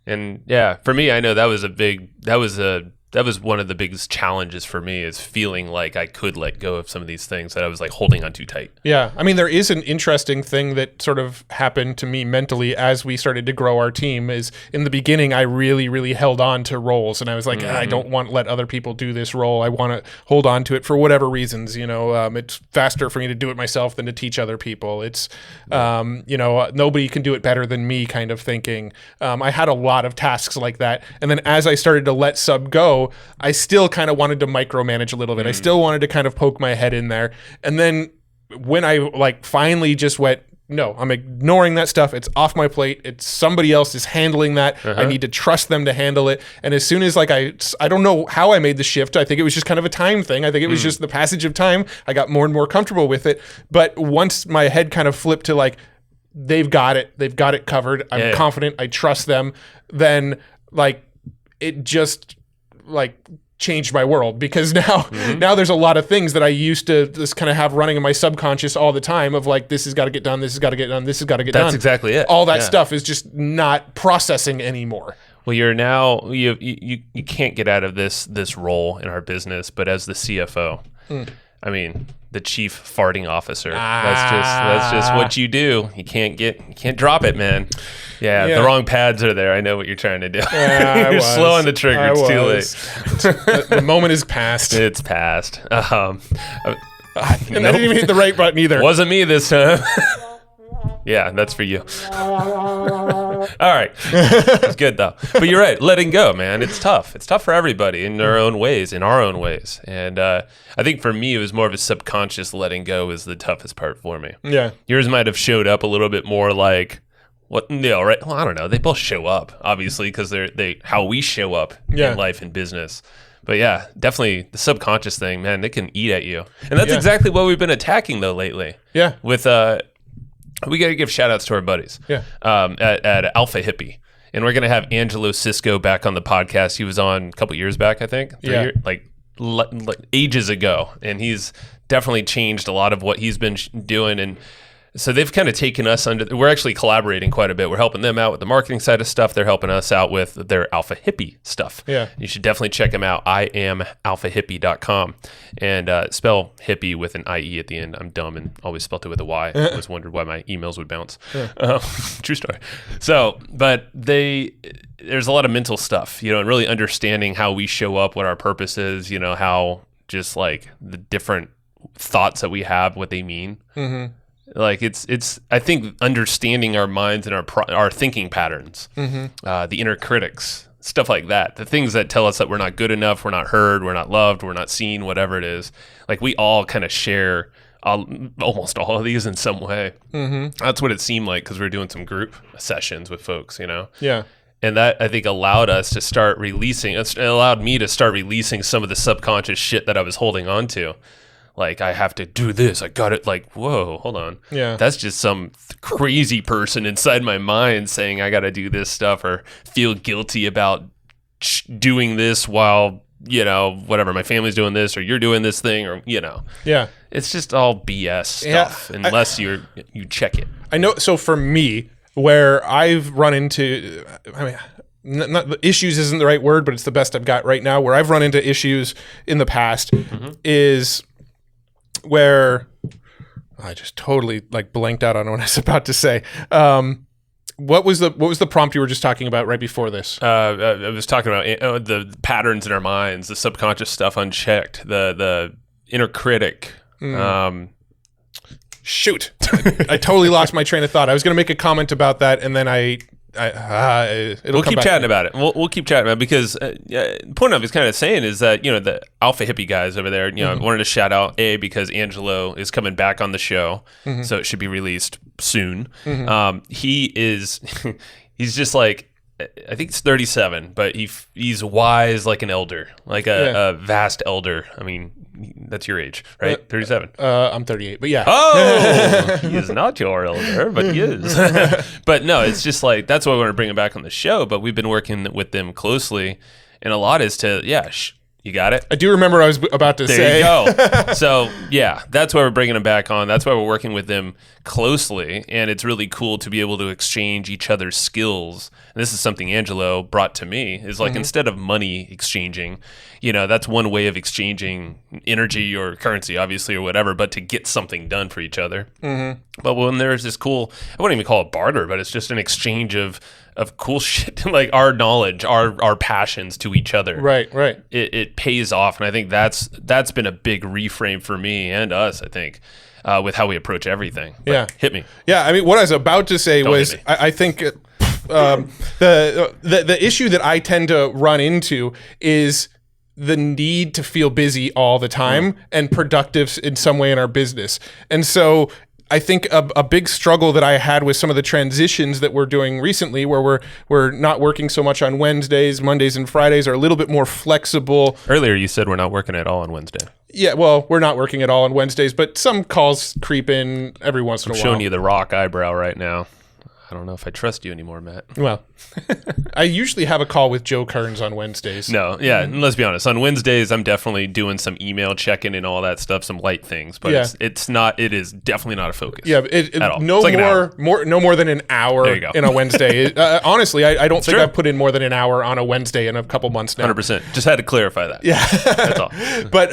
And for me, I know that was one of the biggest challenges for me, is feeling like I could let go of some of these things that I was like holding on too tight. Yeah. I mean, there is an interesting thing that sort of happened to me mentally as we started to grow our team. Is in the beginning, I really, really held on to roles, and I was like, I don't want to let other people do this role. I want to hold on to it for whatever reasons. You know, it's faster for me to do it myself than to teach other people. It's, you know, nobody can do it better than me kind of thinking. I had a lot of tasks like that. And then as I started to let sub go, I still kind of wanted to micromanage a little bit. I still wanted to kind of poke my head in there. And then when I like finally just went, no, I'm ignoring that stuff. It's off my plate. It's somebody else is handling that. I need to trust them to handle it. And as soon as like I don't know how I made the shift. I think it was just kind of a time thing. I think it was just the passage of time. I got more and more comfortable with it. But once my head kind of flipped to like, they've got it covered. I'm confident. I trust them. Then like it just like changed my world, because now there's a lot of things that I used to just kind of have running in my subconscious all the time of like, this has got to get done, this has got to get done, this has got to get done. That's exactly it. All that stuff is just not processing anymore. Well, you're now you can't get out of this role in our business, but as the CFO, I mean, the chief farting officer. That's just what you do. You can't drop it, man. Yeah, the wrong pads are there. I know what you're trying to do. You're slow on the trigger. It's too late. The moment is past. It's past. And I didn't even hit the right button either. Wasn't me this time. Yeah, that's for you. All right. That's good, though. But you're right. Letting go, man. It's tough. It's tough for everybody in their own ways, in our own ways. And I think for me, it was more of a subconscious letting go is the toughest part for me. Yeah. Yours might have showed up a little bit more like, what? No, right? Well, I don't know. They both show up, obviously, because they how we show up in life and business. But yeah, definitely the subconscious thing, man, they can eat at you. And that's exactly what we've been attacking, though, lately. Yeah. With we got to give shout outs to our buddies at Alpha Hippie. And we're going to have Angelo Cisco back on the podcast. He was on a couple years back, I think. ages ago, and he's definitely changed a lot of what he's been doing. And so they've kind of taken us under. We're actually collaborating quite a bit. We're helping them out with the marketing side of stuff. They're helping us out with their Alpha Hippie stuff. Yeah, you should definitely check them out. IamAlphaHippie.com, and spell hippie with an IE at the end. I'm dumb and always spelled it with a Y. I always wondered why my emails would bounce. True story. So, but there's a lot of mental stuff, and really understanding how we show up, what our purpose is, how just like the different thoughts that we have, what they mean. Mm-hmm. Like it's I think understanding our minds and our thinking patterns, the inner critics, stuff like that, the things that tell us that we're not good enough, we're not heard, we're not loved, we're not seen, whatever it is. Like we all kind of share almost all of these in some way. Mm-hmm. That's what it seemed like because we were doing some group sessions with folks, Yeah. And that, I think, allowed us to start releasing. It allowed me to start releasing some of the subconscious shit that I was holding on to. Like, I have to do this. I got it. Like, whoa, hold on. Yeah. That's just some crazy person inside my mind saying I got to do this stuff or feel guilty about doing this while, whatever, my family's doing this or you're doing this thing or, Yeah. It's just all BS stuff unless you check it. I know. So for me, where I've run into, not issues isn't the right word, but it's the best I've got right now. Where I've run into issues in the past is where I just totally blanked out on what I was about to say. What was the prompt you were just talking about right before this? I was talking about the patterns in our minds, the subconscious stuff unchecked, the inner critic. Shoot, I totally lost my train of thought. I was going to make a comment about that, and then we'll keep chatting about it. We'll keep chatting about it because the point I was kind of saying is that the Alpha Hippie guys over there. I wanted to shout out because Angelo is coming back on the show, so it should be released soon. He's just like. I think it's 37, but he's wise like an elder, like a vast elder. I mean, that's your age, right? 37. I'm 38, but yeah. Oh, he is not your elder, but he is. But no, it's just like that's why we want to bring him back on the show. But we've been working with them closely, and a lot is to you got it? I do remember I was about to say. There you go. So, yeah, that's why we're bringing them back on. That's why we're working with them closely. And it's really cool to be able to exchange each other's skills. And this is something Angelo brought to me, is like instead of money exchanging, that's one way of exchanging energy or currency, obviously, or whatever, but to get something done for each other. But when there's this cool, I wouldn't even call it barter, but it's just an exchange of cool shit, like our knowledge, our passions to each other. Right. It pays off, and I think that's been a big reframe for me and us. I think with how we approach everything. But hit me. Yeah, I mean, what I was about to say was, I think the issue that I tend to run into is the need to feel busy all the time and productive in some way in our business, and so. I think a big struggle that I had with some of the transitions that we're doing recently, where we're not working so much on Wednesdays, Mondays, and Fridays are a little bit more flexible. Earlier, you said we're not working at all on Wednesday. Yeah, well, we're not working at all on Wednesdays, but some calls creep in every once in a while. I'm showing you the rock eyebrow right now. I don't know if I trust you anymore, Matt. Well, I usually have a call with Joe Kearns on Wednesdays. No, yeah, and let's be honest. On Wednesdays, I'm definitely doing some email checking and all that stuff, some light things, but it is definitely not a focus. Yeah, at all. No more than an hour there you go. in a Wednesday. Honestly, I don't think I've put in more than an hour on a Wednesday in a couple months now. 100%. Just had to clarify that. Yeah, that's all. But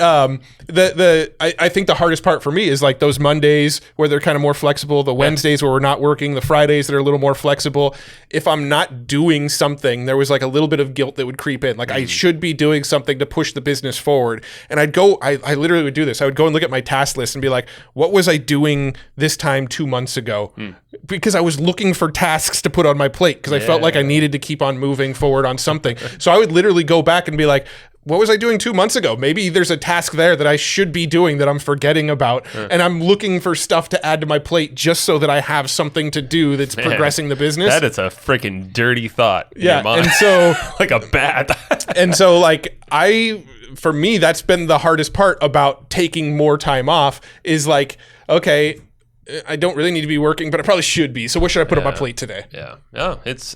I think the hardest part for me is like those Mondays where they're kind of more flexible, the Wednesdays where we're not working, the Fridays that are a little more flexible. If I'm not doing something, there was like a little bit of guilt that would creep in. Like I should be doing something to push the business forward. And I literally would do this. I would go and look at my task list and be like, what was I doing this time 2 months ago? Because I was looking for tasks to put on my plate because I felt like I needed to keep on moving forward on something. So I would literally go back and be like, what was I doing 2 months ago? Maybe there's a task there that I should be doing that I'm forgetting about. And I'm looking for stuff to add to my plate just so that I have something to do that's progressing the business. That is a freaking dirty thought. Yeah. And so like a bad. And so like for me, that's been the hardest part about taking more time off is like, okay, I don't really need to be working, but I probably should be. So what should I put on my plate today? Yeah. No, it's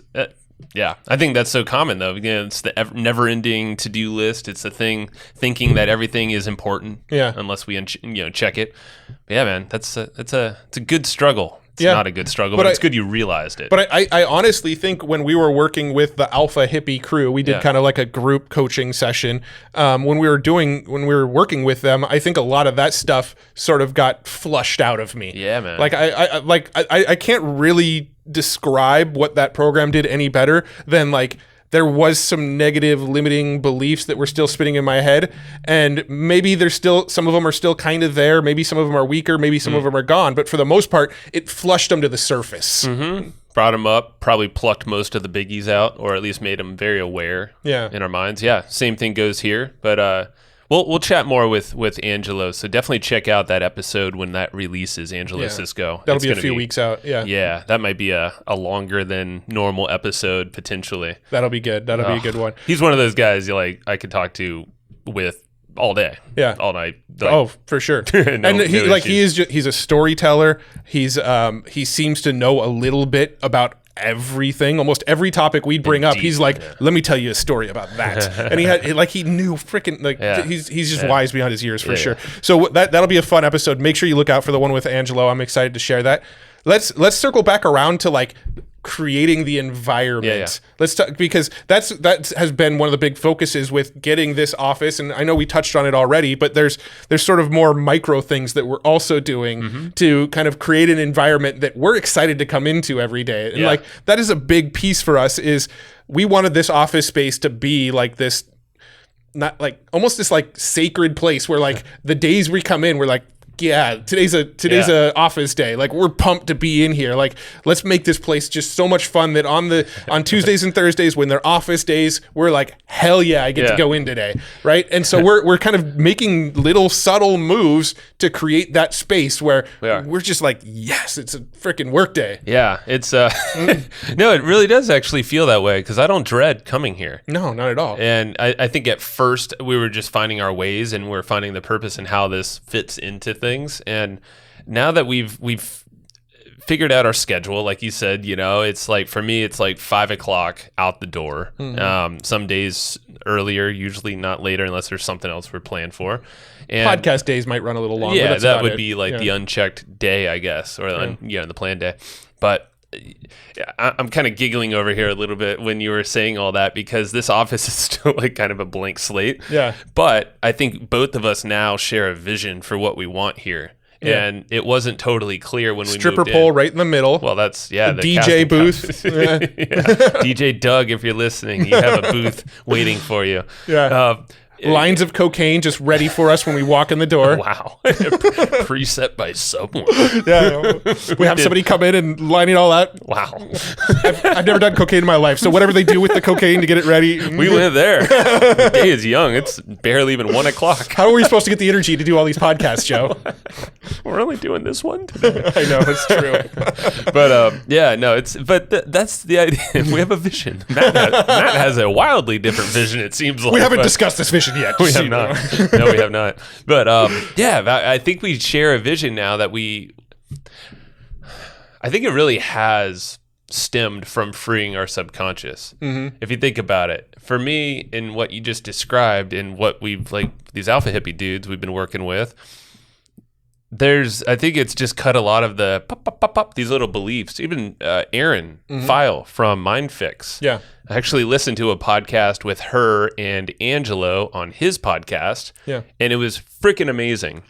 Yeah, I think that's so common though. Again, it's the never-ending to-do list. It's the thing thinking that everything is important. Yeah. Unless we check it. But yeah, man, it's a good struggle. It's Yeah. not a good struggle, but it's good you realized it. But I honestly think when we were working with the Alpha Hippie crew, we did kind of like a group coaching session. When we were working with them, I think a lot of that stuff sort of got flushed out of me. Yeah, man. Like I can't really describe what that program did any better than like there was some negative limiting beliefs that were still spinning in my head, and maybe there's still some of them are still kind of there, maybe some of them are weaker, maybe some of them are gone, but for the most part it flushed them to the surface. Brought them up, probably plucked most of the biggies out, or at least made them very aware in our minds. Yeah, same thing goes here, but we'll chat more with Angelo, so definitely check out that episode when that releases, Angelo Cisco. That'll be a few weeks out. Yeah, that might be a longer than normal episode potentially. That'll be good. That'll be a good one. He's one of those guys I could talk to with all day. Yeah. All night. For sure. He's he's a storyteller. He seems to know a little bit about everything, almost every topic we'd bring up. He's like, let me tell you a story about that. And he knew freaking he's just wise beyond his years for sure. So that'll be a fun episode. Make sure you look out for the one with Angelo. I'm excited to share that. Let's circle back around to like creating the environment. Let's talk, because that has been one of the big focuses with getting this office, and I know we touched on it already, but there's sort of more micro things that we're also doing to kind of create an environment that we're excited to come into every day. And like that is a big piece for us, is we wanted this office space to be like this, not like almost this like sacred place where like the days we come in, we're like, yeah, today's a office day. Like we're pumped to be in here. Like let's make this place just so much fun that on Tuesdays and Thursdays when they're office days, we're like, hell yeah, I get to go in today, right? And so we're kind of making little subtle moves to create that space where we're just like, yes, it's a freaking work day. Yeah, it's no, it really does actually feel that way because I don't dread coming here. No, not at all. And I think at first we were just finding our ways and we're finding the purpose and how this fits into things. And now that we've figured out our schedule, like you said, it's like, for me, it's like 5 o'clock out the door. Some days earlier, usually not later, unless there's something else we're planned for. And podcast days might run a little longer. Yeah, that would be like the unchecked day, I guess, or the planned day. But I'm kind of giggling over here a little bit when you were saying all that, because this office is still like kind of a blank slate. Yeah. But I think both of us now share a vision for what we want here. Yeah. And it wasn't totally clear when we moved in. Stripper pole right in the middle. Well, that's, the DJ booth. DJ Doug, if you're listening, you have a booth waiting for you. Yeah. Lines of cocaine just ready for us when we walk in the door. Wow. Preset by someone. Yeah. We have somebody come in and line it all out. Wow. I've never done cocaine in my life, so whatever they do with the cocaine to get it ready. We live there. The day is young. It's barely even 1 o'clock. How are we supposed to get the energy to do all these podcasts, Joe? We're only doing this one today. I know, it's true. But that's the idea. We have a vision. Matt has a wildly different vision, it seems like. We haven't discussed this vision yet. We have not. No, we have not. But I think we share a vision now that I think it really has stemmed from freeing our subconscious. If you think about it, for me, in what you just described and what we've these alpha hippie dudes we've been working with, I think it's just cut a lot of the pop, these little beliefs. Even Aaron Fier from MindFix. Yeah. I actually listened to a podcast with her and Angelo on his podcast. Yeah. And it was freaking amazing.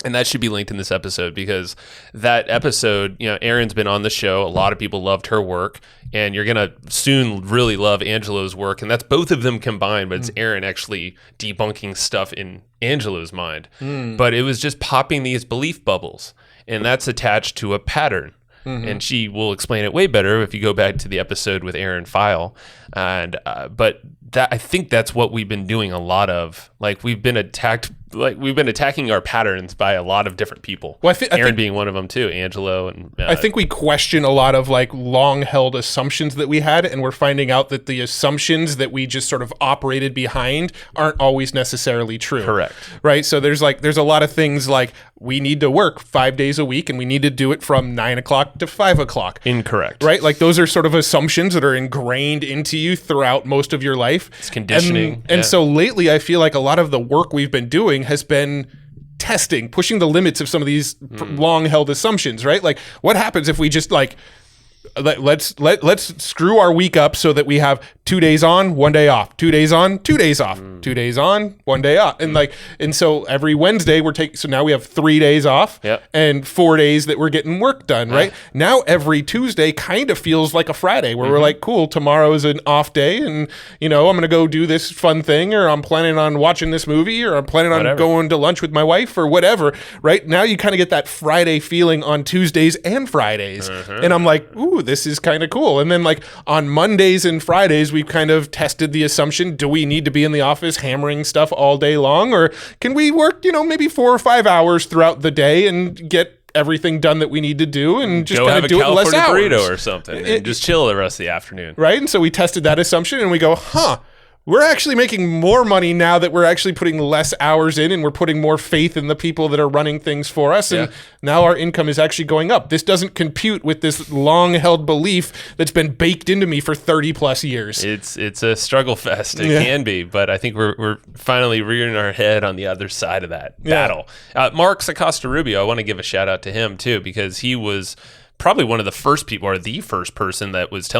And that should be linked in this episode, because that episode, Erin's been on the show. A lot of people loved her work, and you're going to soon really love Angelo's work. And that's both of them combined, but it's Erin actually debunking stuff in Angelo's mind. But it was just popping these belief bubbles, and that's attached to a pattern. And she will explain it way better if you go back to the episode with Aaron Fiel. And but I think that's what we've been doing a lot of. Like, we've been attacked we've been attacking our patterns by a lot of different people. Well, I Aaron think being one of them too, Angelo, and I think we question a lot of like long held assumptions that we had, and we're finding out that the assumptions that we just sort of operated behind aren't always necessarily true. Correct. Right. So there's a lot of things like we need to work 5 days a week and we need to do it from 9 o'clock to 5 o'clock. Incorrect. Right. Like those are sort of assumptions that are ingrained into you throughout most of your life. It's conditioning. And so lately I feel like a lot of the work we've been doing has been testing, pushing the limits of some of these long held assumptions, right? Like what happens if we just like, let's screw our week up so that we have 2 days on, 1 day off, 2 days on, 2 days off, 2 days on, 1 day off. And so every Wednesday so now we have 3 days off and 4 days that we're getting work done, right? Now every Tuesday kind of feels like a Friday where we're like, cool, tomorrow is an off day and, I'm going to go do this fun thing, or I'm planning on watching this movie, or I'm planning on going to lunch with my wife or whatever, right? Now you kind of get that Friday feeling on Tuesdays and Fridays. And I'm like, ooh, this is kind of cool. And then like on Mondays and Fridays, we've kind of tested the assumption, do we need to be in the office hammering stuff all day long, or can we work, maybe 4 or 5 hours throughout the day and get everything done that we need to do and just kind of do it in less hours? Go have a California burrito or something and just chill the rest of the afternoon. Right? And so we tested that assumption and we go, we're actually making more money now that we're actually putting less hours in and we're putting more faith in the people that are running things for us. And now our income is actually going up. This doesn't compute with this long held belief that's been baked into me for 30 plus years. It's a struggle fest. It can be, but I think we're finally rearing our head on the other side of that battle. Mark Acosta Rubio, I want to give a shout out to him too, because he was probably one of the first people, or the first person that was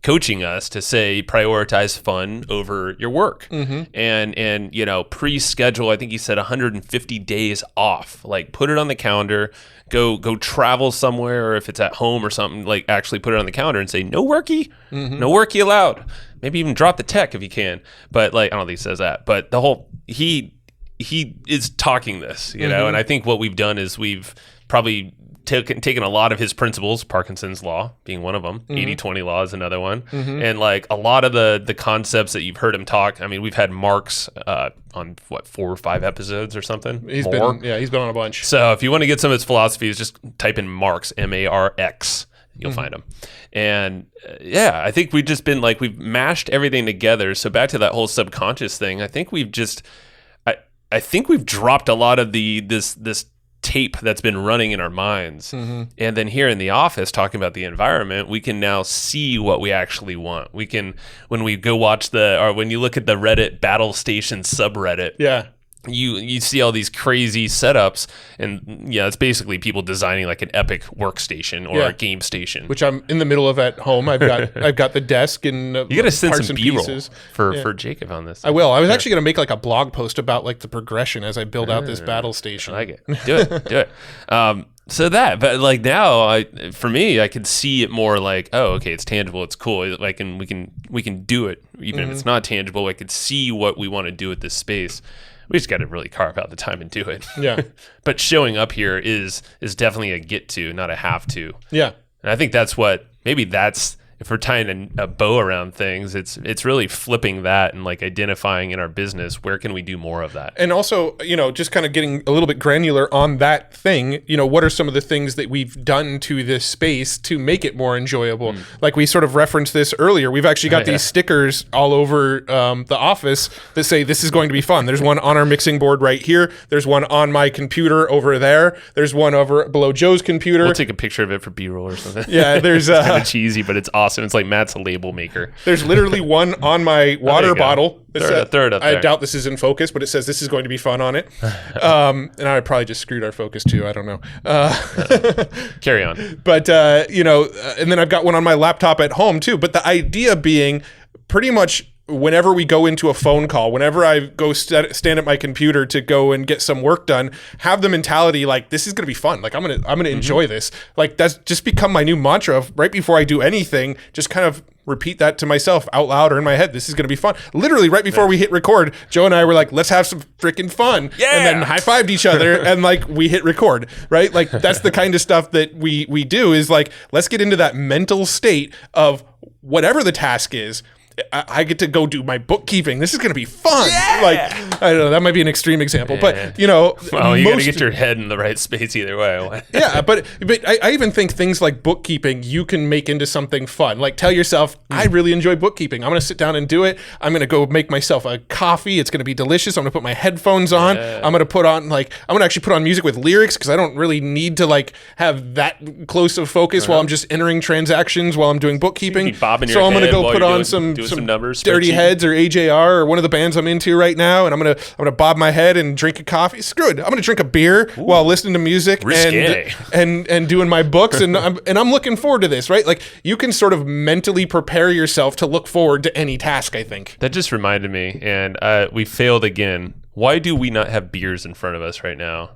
coaching us to say prioritize fun over your work. And pre-schedule, I think he said 150 days off, like put it on the calendar, go travel somewhere, or if it's at home or something, like actually put it on the calendar and say no worky, no worky allowed. Maybe even drop the tech if you can. But like, I don't think he says that, but the whole, he is talking this, and I think what we've done is we've probably taken a lot of his principles, Parkinson's law being one of them, 80-20 law is another one, and like a lot of the concepts that you've heard him talk. I mean, we've had Mark's on 4 or 5 episodes or something. He's been on a bunch. So if you want to get some of his philosophies, just type in Mark's, MARX. You'll find him. And I think we've just been like, we've mashed everything together. So back to that whole subconscious thing, I think we've just, I think we've dropped a lot of this tape that's been running in our minds. And then here in the office talking about the environment, we can now see what we actually want. We can, when we go watch when you look at the Reddit Battle Station subreddit, you see all these crazy setups, and it's basically people designing like an epic workstation or a game station, which I'm in the middle of at home. I've got the desk and you got to send some B-roll for Jacob on this. I will. I was actually going to make like a blog post about like the progression as I build out this battle station. I like it. Do it. But like now, for me, I could see it more like, oh, okay, it's tangible, it's cool. Like, and we can do it even if it's not tangible. I could see what we want to do with this space. We just got to really carve out the time and do it. Yeah. But showing up here is definitely a get to, not a have to. Yeah. And I think that's if we're tying a bow around things, it's really flipping that and like identifying in our business, where can we do more of that? And also, just kind of getting a little bit granular on that thing, what are some of the things that we've done to this space to make it more enjoyable? Like we sort of referenced this earlier. We've actually got these stickers all over the office that say this is going to be fun. There's one on our mixing board right here. There's one on my computer over there. There's one over below Joe's computer. We'll take a picture of it for B-roll or something. Yeah, there's it's kind of cheesy, but it's awesome. It's like Matt's a label maker. There's literally one on my water bottle. Throw it up there. I doubt this is in focus, but it says this is going to be fun on it. And I probably just screwed our focus too. I don't know. Carry on. But, and then I've got one on my laptop at home too. But the idea being pretty much whenever we go into a phone call, whenever I go stand at my computer to go and get some work done, have the mentality like, this is going to be fun. Like I'm going to enjoy this. Like that's just become my new mantra of right before I do anything, just kind of repeat that to myself out loud or in my head. This is going to be fun. Literally right before we hit record, Joe and I were like, let's have some freaking fun. Yeah. And then high-fived each other and like we hit record, right? Like that's the kind of stuff that we do is like, let's get into that mental state of whatever the task is. I get to go do my bookkeeping. This is going to be fun. Like, I don't know, that might be an extreme example, but you know, well, you got to get your head in the right space either way. Yeah, but I even think things like bookkeeping you can make into something fun. Like tell yourself, I really enjoy bookkeeping. I'm going to sit down and do it. I'm going to go make myself a coffee. It's going to be delicious. I'm going to put my headphones on. I'm going to put on I'm going to actually put on music with lyrics because I don't really need to like have that close of focus while I'm just entering transactions while I'm doing bookkeeping. So I'm going to go put on some numbers, Dirty Heads or AJR or one of the bands I'm into right now, and I'm gonna bob my head and drink a coffee. Screw it. I'm gonna drink a beer while listening to music and doing my books, and I'm looking forward to this. Right, like you can sort of mentally prepare yourself to look forward to any task. I think that just reminded me, and we failed again. Why do we not have beers in front of us right now?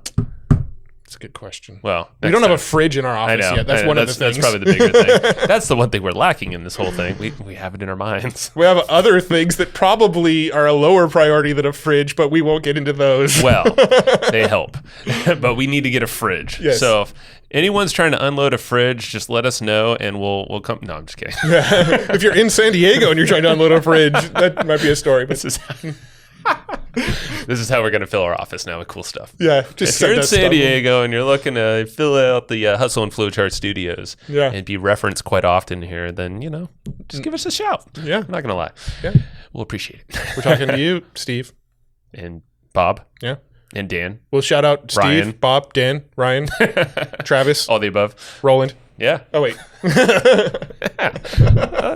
That's a good question. Well, we don't have a fridge in our office yet. That's one of the things. That's probably the bigger thing. That's the one thing we're lacking in this whole thing. We have it in our minds. We have other things that probably are a lower priority than a fridge, but we won't get into those. Well, they help. But we need to get a fridge. Yes. So if anyone's trying to unload a fridge, just let us know and we'll come. No, I'm just kidding. If you're in San Diego and you're trying to unload a fridge, that might be a story. But This is how we're going to fill our office now with cool stuff. Yeah, just if you're in San Diego and you're looking to fill out the Hustle and Flowchart studios and be referenced quite often here, then, you know, just give us a shout. Yeah. I'm not going to lie. Yeah. We'll appreciate it. We're talking to you, Steve. And Bob. Yeah. And Dan. We'll shout out Steve, Ryan. Bob, Dan, Ryan, Travis. All the above. Roland. Yeah. Oh, wait.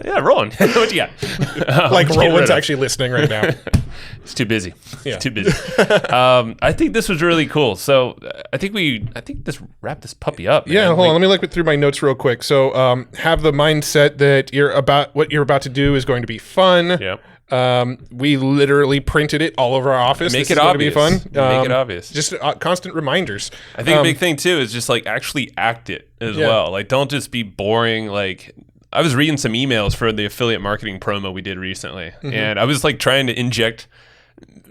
Yeah, Roland. What you got? Like Roland's actually listening right now. It's too busy. Yeah. It's too busy. I think this was really cool. So I think this wrap this puppy up. Man. Yeah, hold on. Let me look through my notes real quick. So have the mindset that what you're about to do is going to be fun. Yep. We literally printed it all over our office. Make this it is obvious. Going to be fun. Make it obvious. Just constant reminders. I think a big thing too is just like actually act it as well. Like don't just be boring. Like I was reading some emails for the affiliate marketing promo we did recently, and I was like trying to inject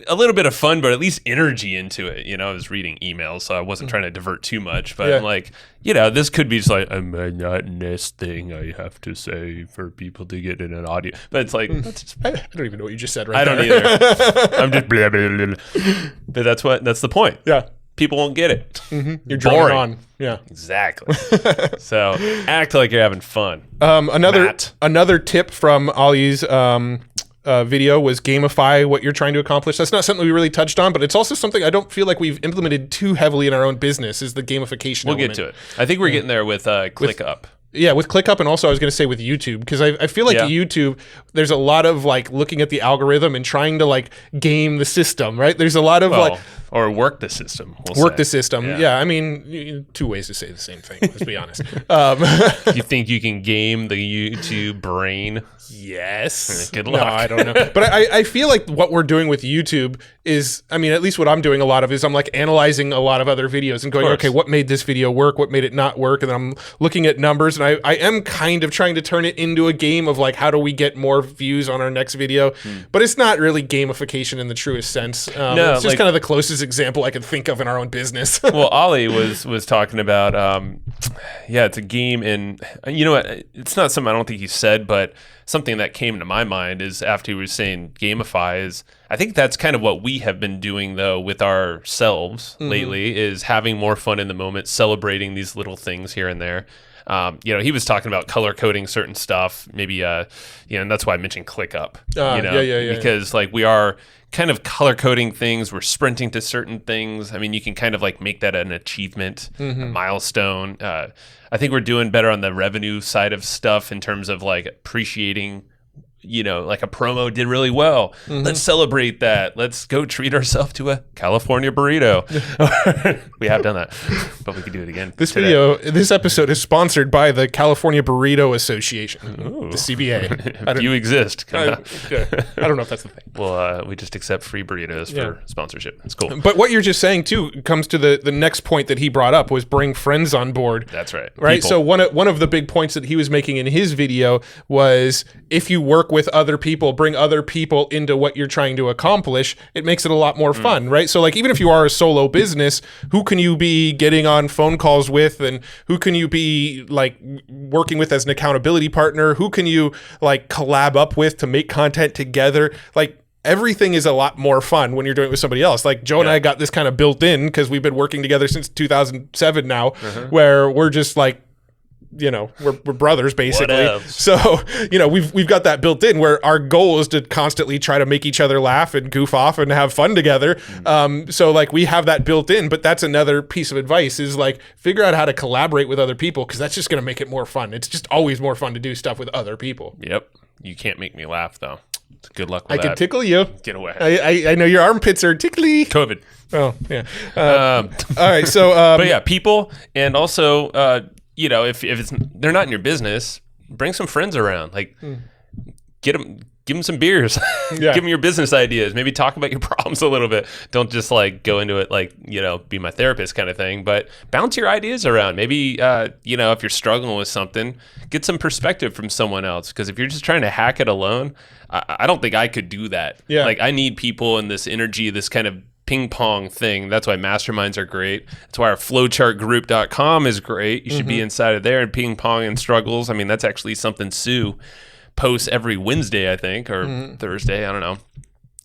a little bit of fun, but at least energy into it. You know, I was reading emails, so I wasn't trying to divert too much. But I'm like, you know, this could be just like a monotonous thing I have to say for people to get in an audio. But it's like, I don't even know what you just said right I there. don't either. I'm just blah, blah, blah, blah. But that's the point. Yeah. People won't get it. You're droning on. Yeah. Exactly. So act like you're having fun. Another tip from Ollie's video was gamify what you're trying to accomplish. That's not something we really touched on, but it's also something I don't feel like we've implemented too heavily in our own business is the gamification We'll element. get to it. I think we're getting there with ClickUp. Yeah, with ClickUp, and also I was going to say with YouTube, because I feel like YouTube, there's a lot of like looking at the algorithm and trying to like game the system, right? There's a lot of or work the system. The system. Yeah, I mean, two ways to say the same thing, let's be honest. You think you can game the YouTube brain? Yes. Good luck. No, I don't know. But I feel like what we're doing with YouTube is, I mean, at least what I'm doing a lot of is I'm like analyzing a lot of other videos and going, okay, what made this video work? What made it not work? And then I'm looking at numbers, and I am kind of trying to turn it into a game of like, how do we get more views on our next video? But it's not really gamification in the truest sense. No, it's just kind of the closest example I could think of in our own business. Well, Ollie was talking about, it's a game, and you know what? It's not something I don't think he said, but something that came to my mind is after he was saying gamify is, I think that's kind of what we have been doing though with ourselves lately, is having more fun in the moment, celebrating these little things here and there. He was talking about color coding certain stuff, maybe, and that's why I mentioned ClickUp, because like we are kind of color coding things. We're sprinting to certain things. I mean, you can kind of like make that an achievement, a milestone. I think we're doing better on the revenue side of stuff in terms of like appreciating, like a promo did really well. Let's celebrate that. Let's go treat ourselves to a California burrito. We have done that, but we could do it again. This episode is sponsored by the California Burrito Association, the CBA. If you exist, come down. I don't know if that's the thing. Well, we just accept free burritos for sponsorship. It's cool. But what you're just saying too comes to the next point that he brought up, was bring friends on board. That's right. Right. People. So one of the big points that he was making in his video was, if you work with other people, bring other people into what you're trying to accomplish, it makes it a lot more fun, right? So like even if you are a solo business, who can you be getting on phone calls with, and who can you be like working with as an accountability partner? Who can you like collab up with to make content together? Like everything is a lot more fun when you're doing it with somebody else. Like Joe and I got this kind of built in because we've been working together since 2007 now, where we're just like, you know, we're brothers basically. So, you know, we've got that built in where our goal is to constantly try to make each other laugh and goof off and have fun together. So like we have that built in, but that's another piece of advice is like figure out how to collaborate with other people, because that's just going to make it more fun. It's just always more fun to do stuff with other people. Yep. You can't make me laugh though. Good luck with I that. can tickle you. Get away. I know your armpits are tickly. COVID. Oh, yeah. All right. So, but yeah, people, and also, you know, if it's they're not in your business, bring some friends around. Like, give them some beers. Yeah. Give them your business ideas. Maybe talk about your problems a little bit. Don't just like go into it like, you know, be my therapist kind of thing. But bounce your ideas around. Maybe, you know, if you're struggling with something, get some perspective from someone else. Because if you're just trying to hack it alone, I don't think I could do that. Yeah. Like I need people and this energy, this kind of ping pong thing. That's why masterminds are great. That's why our flowchartgroup.com is great. You should be inside of there and ping pong and struggles. I mean, that's actually something Sue posts every Wednesday, I think, or Thursday. I don't know.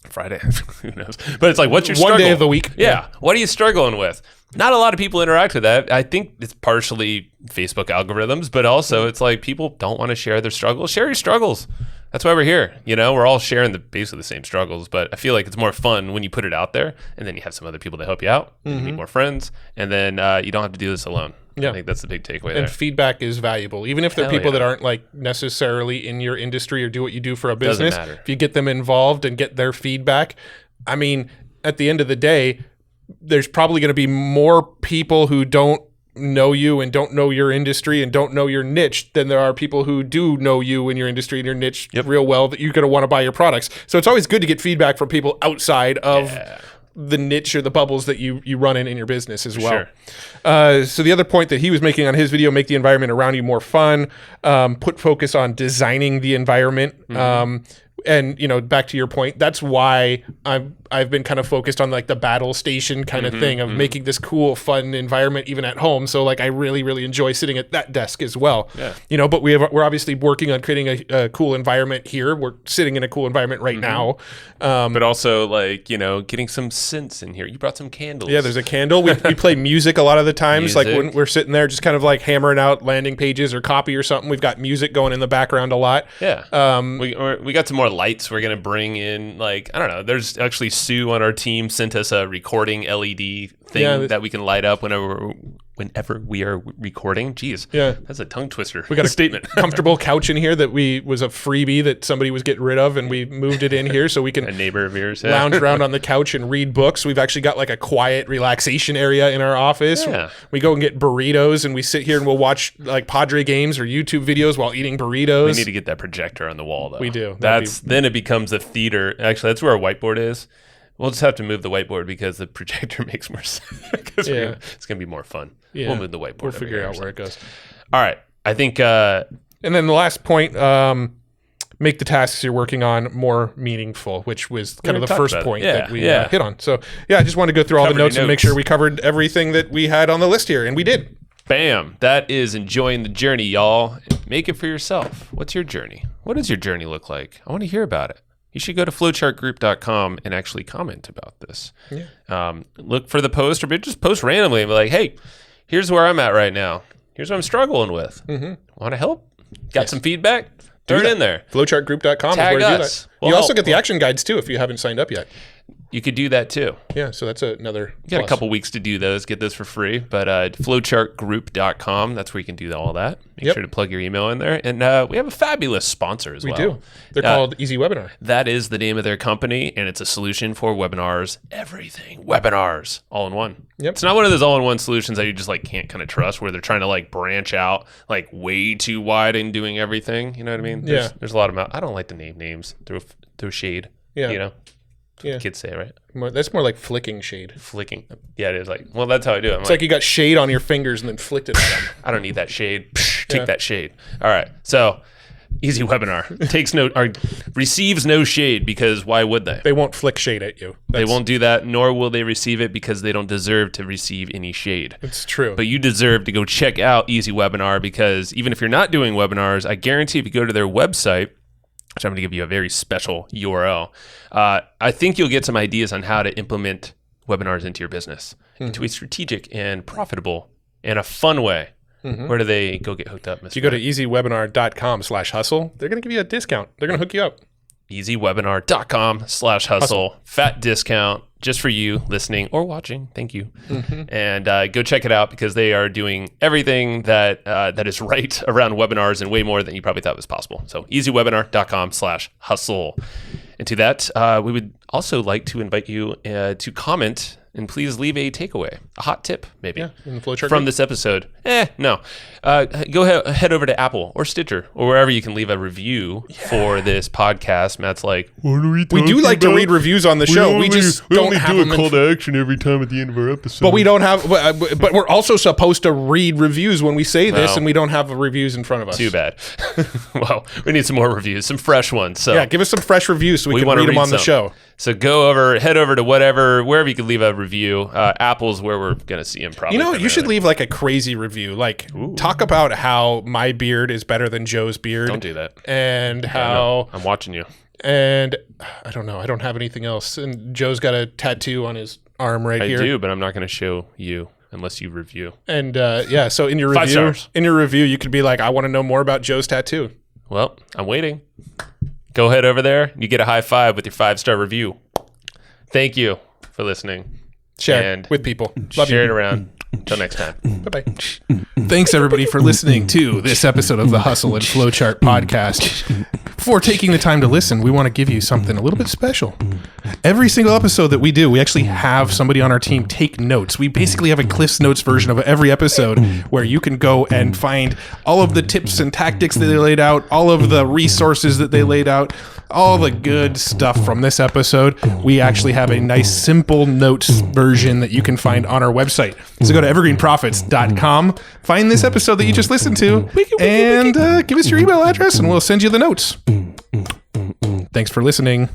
Friday. Who knows? But it's like, what's your struggle? 1 day of the week. Yeah. What are you struggling with? Not a lot of people interact with that. I think it's partially Facebook algorithms, but also it's like people don't want to share their struggles. Share your struggles. That's why we're here. You know, we're all sharing basically the same struggles, but I feel like it's more fun when you put it out there and then you have some other people to help you out. You meet more friends, and then you don't have to do this alone. Yeah. I think that's the big takeaway And there. feedback is valuable. Even if they're Hell people yeah. that aren't like necessarily in your industry or do what you do for a Doesn't business, matter. if you get them involved and get their feedback, I mean, at the end of the day, there's probably going to be more people who don't know you and don't know your industry and don't know your niche than there are people who do know you and your industry and your niche real well that you're going to want to buy your products. So it's always good to get feedback from people outside of the niche or the bubbles that you run in your business as well. Sure. So the other point that he was making on his video, make the environment around you more fun, put focus on designing the environment. And, you know, back to your point, that's why I've been kind of focused on like the battle station kind of thing of making this cool, fun environment even at home. So like I really, really enjoy sitting at that desk as well. Yeah. You know, but we're obviously working on creating a cool environment here. We're sitting in a cool environment right now. But also like, you know, getting some scents in here. You brought some candles. Yeah, there's a candle. We play music a lot of the times. Like when Music. we're sitting there just kind of like hammering out landing pages or copy or something, we've got music going in the background a lot. Yeah. We got some more lights we're going to bring in. Like, I don't know. There's actually Sue on our team sent us a recording LED thing that we can light up whenever we are recording. Jeez. Yeah. That's a tongue twister. We got a statement. comfortable couch in here that was a freebie that somebody was getting rid of, and we moved it in here so we A can neighbor of yours. lounge around on the couch and read books. We've actually got like a quiet relaxation area in our office. Yeah. We go and get burritos, and we sit here and we'll watch like Padre games or YouTube videos while eating burritos. We need to get that projector on the wall, though. We do. Then it becomes a theater. Actually, that's where our whiteboard is. We'll just have to move the whiteboard because the projector makes more sense. Because it's going to be more fun. Yeah. We'll move the whiteboard. We'll over figure here out or where it goes. All right. I think And then the last point, make the tasks you're working on more meaningful, which was kind of the talked first about it. point Yeah, that we yeah. hit on. So yeah, I just wanted to go through all the Covered your notes and make notes. sure we covered everything that we had on the list here, and we did. bam. That is enjoying the journey, y'all. Make it for yourself. What's your journey? What does your journey look like? I want to hear about it. You should go to flowchartgroup.com and actually comment about this. Yeah. Look for the post, or just post randomly and be like, hey, here's where I'm at right now. Here's what I'm struggling with. Want to help? Got some feedback? Throw it in there. Flowchartgroup.com is Tag where to do us. that. We'll You also help. get the action guides too if you haven't signed up yet. You could do that too. Yeah, so that's another You got plus. a couple weeks to do those, get those for free. But flowchartgroup.com, that's where you can do all that. Make sure to plug your email in there. And we have a fabulous sponsor as well. We do. They're called Easy Webinar. That is the name of their company, and it's a solution for webinars, everything. Webinars, all in one. Yep. It's not one of those all-in-one solutions that you just like can't kind of trust, where they're trying to like branch out like way too wide and doing everything. You know what I mean? There's a lot of I don't like to name names through shade. Yeah. You know? Yeah. Kids say it, right? That's more like flicking shade. Flicking. Yeah, it is like, well, that's how I do it. I'm It's like you got shade on your fingers and then flicked it at them. I don't need that shade. Take that shade. All right. So Easy Webinar takes no or receives no shade, because why would they? They won't flick shade at you. They won't do that, nor will they receive it, because they don't deserve to receive any shade. It's true. But you deserve to go check out Easy Webinar, because even if you're not doing webinars, I guarantee if you go to their website, which I'm going to give you a very special URL, I think you'll get some ideas on how to implement webinars into your business, into a strategic and profitable and a fun way. Where do they go get hooked up, Mr. If you go to easywebinar.com/hustle, they're going to give you a discount. They're going to hook you up. easywebinar.com/hustle. Fat discount just for you listening or watching. Thank you. And go check it out, because they are doing everything that that is right around webinars and way more than you probably thought was possible. So easywebinar.com/hustle. And to that, we would also like to invite you to comment, and please leave a takeaway, a hot tip maybe, in the flowchart from this episode. No. Go head over to Apple or Stitcher or wherever you can leave a review for this podcast. Matt's like, what are we We do like to read reviews on the show. We just don't have do a them call to action every time at the end of our episode. But we don't have. But we're also supposed to read reviews when we say this, No. and we don't have reviews in front of us. too bad. Well, we need some more reviews, some fresh ones. So Yeah, give us some fresh reviews so we can wanna read them on the some. show. So head over to wherever you can leave a review. Apple's where we're going to see him probably. You know, you should primarily. leave like a crazy review. Like, talk about how my beard is better than Joe's beard. Don't do that. And I how. know. I'm watching you. And I don't know. I don't have anything else. And Joe's got a tattoo on his arm right I here. do, but I'm not going to show you unless you review. And yeah, so in your 5 review, stars. you could be like, I want to know more about Joe's tattoo. Well, I'm waiting. Go head over there. You get a high five with your 5-star review. Thank you for listening. Share And with people. Love Share you. it around. Until next time. Bye-bye. Thanks, everybody, for listening to this episode of the Hustle and Flowchart podcast. Before taking the time to listen, we want to give you something a little bit special. Every single episode that we do, we actually have somebody on our team take notes. We basically have a Cliff's Notes version of every episode where you can go and find all of the tips and tactics that they laid out, all of the resources that they laid out, all the good stuff from this episode. We actually have a nice, simple notes version that you can find on our website. So go to evergreenprofits.com, find this episode that you just listened to, and give us your email address, and we'll send you the notes. Thanks for listening.